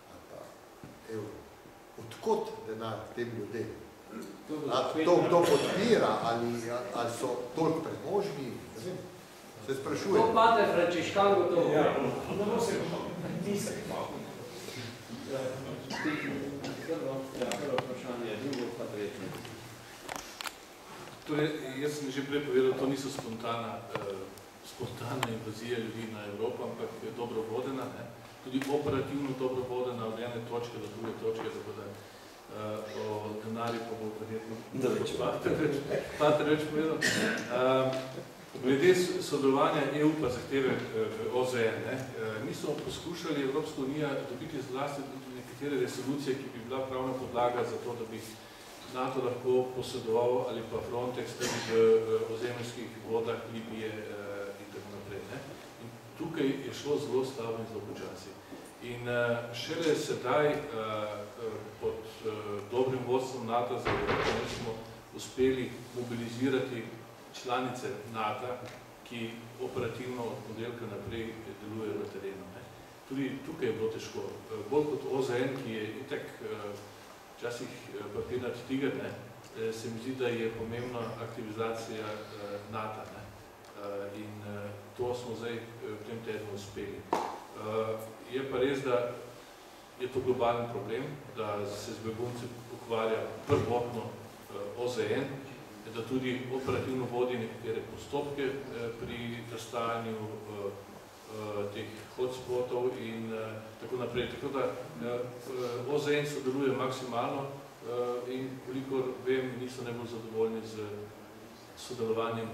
ali pa evrov. Odkot denar tem ljudem? To kdo podpira ali so toliko premožni? Se sprašujem. To pate Frančiškan gotovo. Ja, no se Tisek. Prvo vprašanje, drugo pa tretje. Torej, jaz sem že prej povedal, to niso spontana invazija ljudi na Evropo, ampak je dobro vodena, tudi operativno dobro vodena od ene točke do druge točke, tako da o denarju pa bo verjetno Pater več povedal. Glede sodelovanja EU pa zahteve OZN, mi smo poskušali Evropska unija dobiti zlasti nekatere resolucije, ki bi bila pravna podlaga za to, da bi NATO lahko posedoval ali pa Frontex tudi v ozemljskih vodah Libije in tako naprej. In tukaj je šlo zelo slabo in zelo počasi. In šele sedaj pod dobrim vodstvom NATO za Evropo smo uspeli mobilizirati članice NATO, ki operativno od ponedeljka naprej delujejo na terenu. Tudi tukaj je bilo težko. Bolj kot OZN, ki je itak včasih papirnat tiger, se mi zdi, da je pomembna aktivizacija NATO. In to smo zdaj v tem tednu uspeli. Je pa res, da je to globalen problem, da se z begunci ukvarja prvotno OZN, da tudi operativno vodi nekatere postopke pri nastajanju teh hotspotov in tako naprej. Tako da OZN sodeluje maksimalno in kolikor vem, niso najbolj zadovoljni z sodelovanjem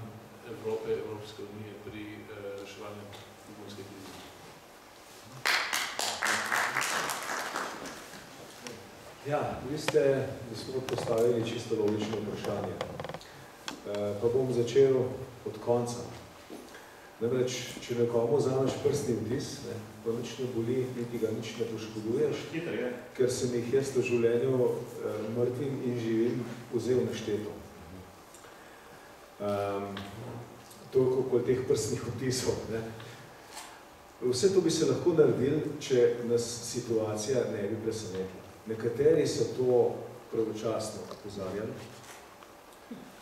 Evrope, Evropske unije pri reševanju begunske krize. Ja, vi ste, gospod, postavili čisto logično vprašanje. Pa bom začel od konca. Namreč, če nekomu vzameš prstni vtis, pa nič ne boli, niti ga nič ne poškoduješ, ker sem jih jaz v življenju mrtvim in živim vzel nešteto. Toliko okoli teh prstnih vtisov. Vse to bi se lahko naredili, če nas situacija ne bi presenetila. Nekateri so to pravočasno opozarjali,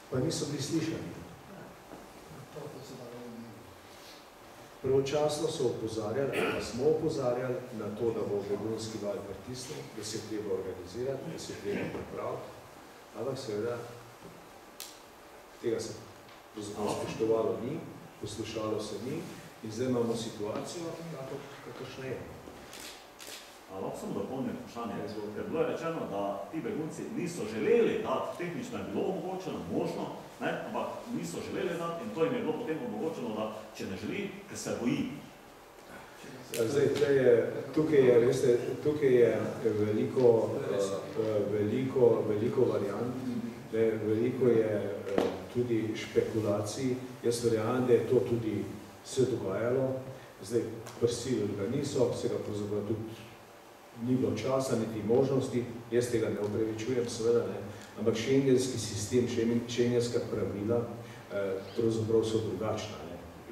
pa niso bili slišani. Pravočasno so opozarjali, pa smo opozarjali na to, da bo begunski val pritisnil, da se treba organizirati, da se treba pripraviti, ampak seveda tega se spoštovalo ni, poslušalo se ni in zdaj imamo situacijo, kakršna je. Lahko sem dopolnil vprašanje, ker bilo je rečeno, da ti begunci niso želeli dati, tehnično je bilo omogočeno, možno, ampak niso želeli dati in to jim je bilo potem omogočeno, da če ne želi, ker se boji. Zdaj, tukaj je veliko variant, veliko je tudi špekulacij. Jaz verjamem, da je to tudi se dogajalo. Zdaj, prisilili ga niso, se ga pravzaprav tudi ni bilo časa, niti možnosti, jaz tega ne opravičujem, seveda ne, ampak šengenski sistem, šengenska pravila pravzaprav so drugačna.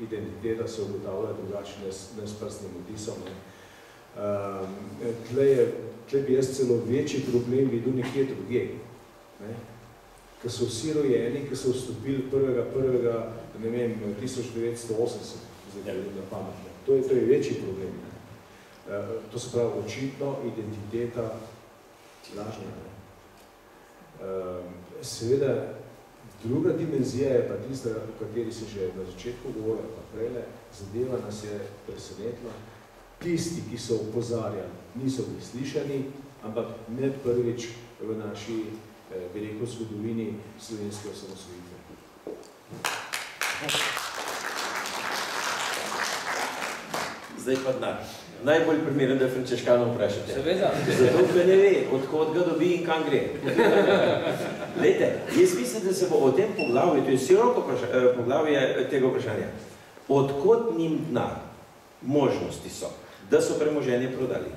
Identiteta se ugotavlja drugačne s prstnim vtisom. Tle bi jaz celo večji problem videl nekje drugje. Ker so vsi rojeni, ki so vstopili 1980, na pamet. To je večji problem. To se pravi očitno identiteta lažna. Seveda, druga dimenzija je pa tista, o kateri se že na začetku govorila, pa prele, zadeva nas je presenetila. Tisti, ki so opozarjali, niso bili slišani, ampak ne prvič v naši, bi rekel, zgodovini slovenske osamosvojitve. Zdaj pa denar. Najbolj primeren, da Frančeškano vprašate. Seveda. Zato, ker ne ve, odkot ga dobi in kam gre. Glejte, jaz mislim, da se bo o tem poglavju, to je široko poglavje tega vprašanja, odkot njim denar, možnosti so, da so premoženje prodali.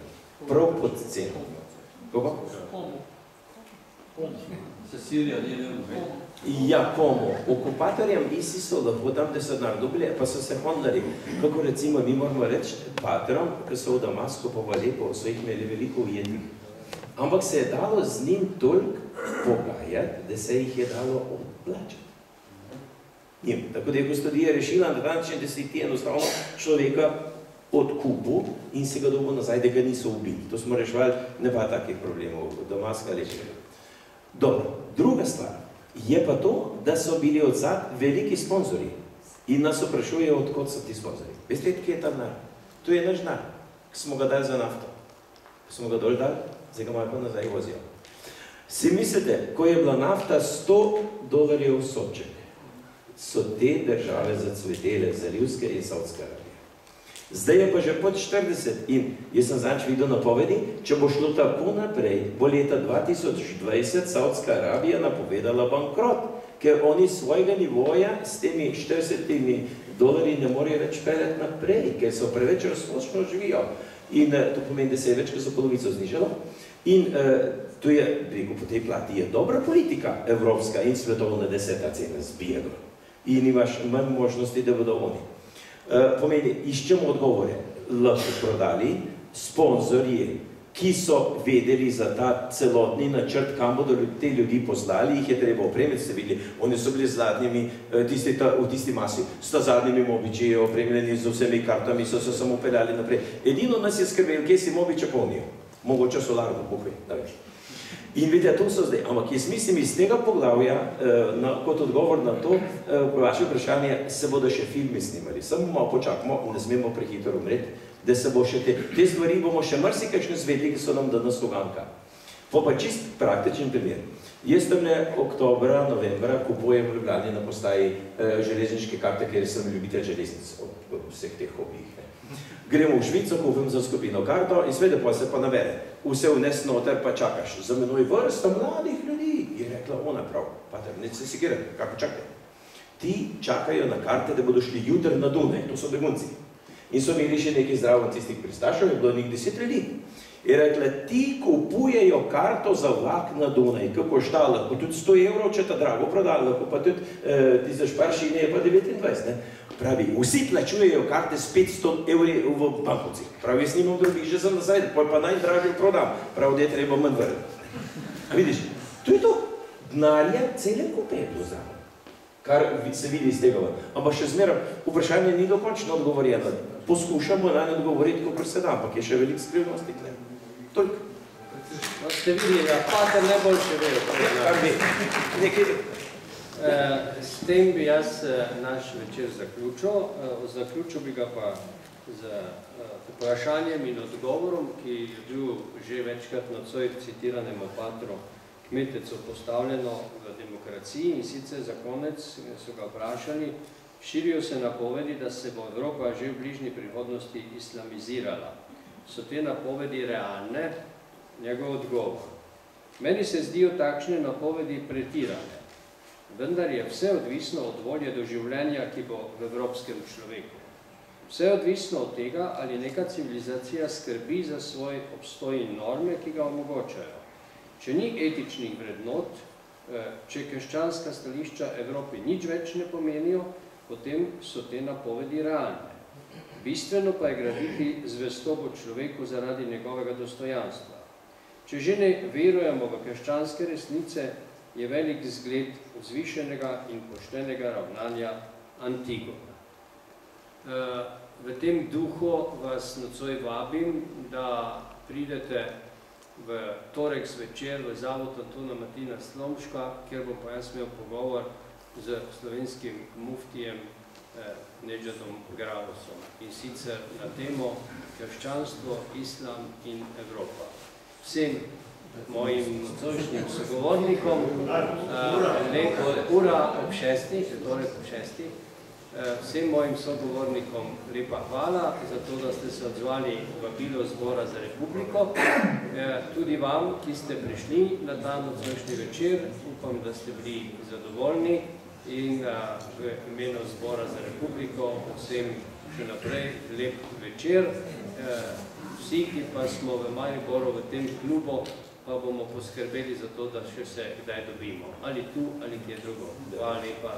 Prav pod ceno. Koga? Se Sirija ni ne Ja, komu? Okupatorjem isi so lahko tam, da so denar dobili, pa so se hondlari. Kako recimo mi moramo reči patrom, ki so v Damasku pa v Alepu, so jih imeli veliko ujetih. Ampak se je dalo z njim toliko pogajati, da se jih je dalo odplačati. Njim. Tako da je kustodija rešila na način, da si ti enostavno človeka odkupu in se ga dobil nazaj, da ga niso ubili. To smo rešvali, ne pa takih problemov v Damaska ali še. Dobro, druga stvar. Je pa to, da so bili odzad veliki sponzori in nas vprašujejo, odkot so ti sponzori. Veste, kje je ta denar? To je naš denar, ki smo ga dali za nafto. Smo ga dol dali, zdaj ga malo pa nazaj vozijo. Si mislite, ko je bila nafta $100 sodček, so te države zacvetele, Zalivske in Saudska Arabija. Zdaj je pa že pod 40 in jaz sem zadnjič videl napovedi, če bo šlo tako naprej, bo leta 2020 Saudska Arabija napovedala bankrot, ker oni svojega nivoja s temi $40 ne morejo več peljati naprej, ker so preveč razkošno živijo. In to pomeni, da se je več kot za polovico znižalo. In to je, rekel, po tej plati je dobra politika evropska in svetovna, da se ta cena zbije. In imaš manj možnosti, da bodo oni. Pomeni, iščemo odgovore, lahko prodali, sponzorji, ki so vedeli za ta celotni načrt, kam bodo te ljudi poslali, jih je treba opremiti, ste videli, oni so bili z zadnjimi, v tisti masi, s ta zadnjimi mobiči, opremljeni z vsemi kartami, so se samo peljali naprej. Edino nas je skrbel, kje si mobiče polnijo, mogoče solarno pokoj, da veš. In vidite, to so zdaj, ampak jaz mislim iz tega poglavja, kot odgovor na to, vaše vprašanje, se bodo še filmi snimali. Samo malo počakamo, ne smemo prehitro umreti, da se bo še te stvari bomo še marsikakšne svetli, ki so nam danes uganka. Pa čist praktičen primer. Jaz tam oktobra, novembra kupujem v Ljubljani na postaji železniške karte, ker sem ljubitelj železnic od vseh teh hobijih. Gremo v Švico, kupim za skupino karto in sveda pa se pa nabere. Vse vnes noter pa čakaš. Za menoj vrsta mladih ljudi. Je rekla ona prav. Pater, ne se sikirati, kaj počakaj. ti čakajo na karte, da bodo šli jutri na Dunaj, to so begunci. In so imeli še nekaj zdravoncistih pristašov, je bilo njih 10 ljudi. Je rekla, ti kupujejo karto za vlak na Dunaj, kako šta, lahko tudi 100 evrov, če ta drago prodali, lahko pa tudi ti za šparšine je pa 29, ne. Pravi, vsi plačujejo karte s 500 evri v bankovcih. Pravi, jaz nimam drobiže za nazaj, pa najdražje prodam. Pravi, da je treba manj vrniti. Vidiš, to je to. Denarja cele kupe je bilo za. Kar se vidi iz tega. Ampak še zmeraj, vprašanje ni dokončno odgovorjeno. Poskušamo na odgovoriti, kako se da, ampak je še veliko skrivnosti. Toliko. No, ste videli, da pater najboljše vejo. S tem bi jaz naš večer zaključil. Zaključil bi ga pa z vprašanjem in odgovorom, ki je bil že večkrat nocoj citiranemu patru Kmetecu postavljeno v demokraciji, in sicer za konec so ga vprašali, širijo se napovedi, da se bo Evropa že v bližnji prihodnosti islamizirala. So te napovedi realne? Njegov odgovor. Meni se zdijo takšne napovedi pretirane, vendar je vse odvisno od volje do življenja, ki bo v evropskem človeku. Vse odvisno od tega, ali neka civilizacija skrbi za svoj obstoj in norme, ki ga omogočajo. Če ni etičnih vrednot, če krščanska stališča Evropi nič več ne pomenijo, potem so te napovedi realne. Bistveno pa je graditi zvestobo človeku zaradi njegovega dostojanstva. Če že ne verujemo v krščanske resnice, je velik zgled vzvišenega in poštenega ravnanja Antigona. V tem duhu vas nocoj vabim, da pridete v torek zvečer v Zavod Antona Martina Slomška, kjer bom pa jaz imel pogovor z slovenskim muftijem Nedžadom Gravosom. In sicer na temo krščanstvo, islam in Evropa. Vsem mojim nocojšnjim sogovornikom, ura ob 6, torek ob 6, vsem mojim sogovornikom lepa hvala za to, da ste se odzvali vabilo Zbora za Republiko. Tudi vam, ki ste prišli na ta nocojšnji večer, upam, da ste bili zadovoljni in v imenu Zbora za Republiko vsem še naprej lep večer. Vsi, ki pa smo v Mariboru v tem klubu, pa bomo poskrbeli za to, da še se kdaj dobimo. Ali tu, ali kje drugo. Hvala lepa.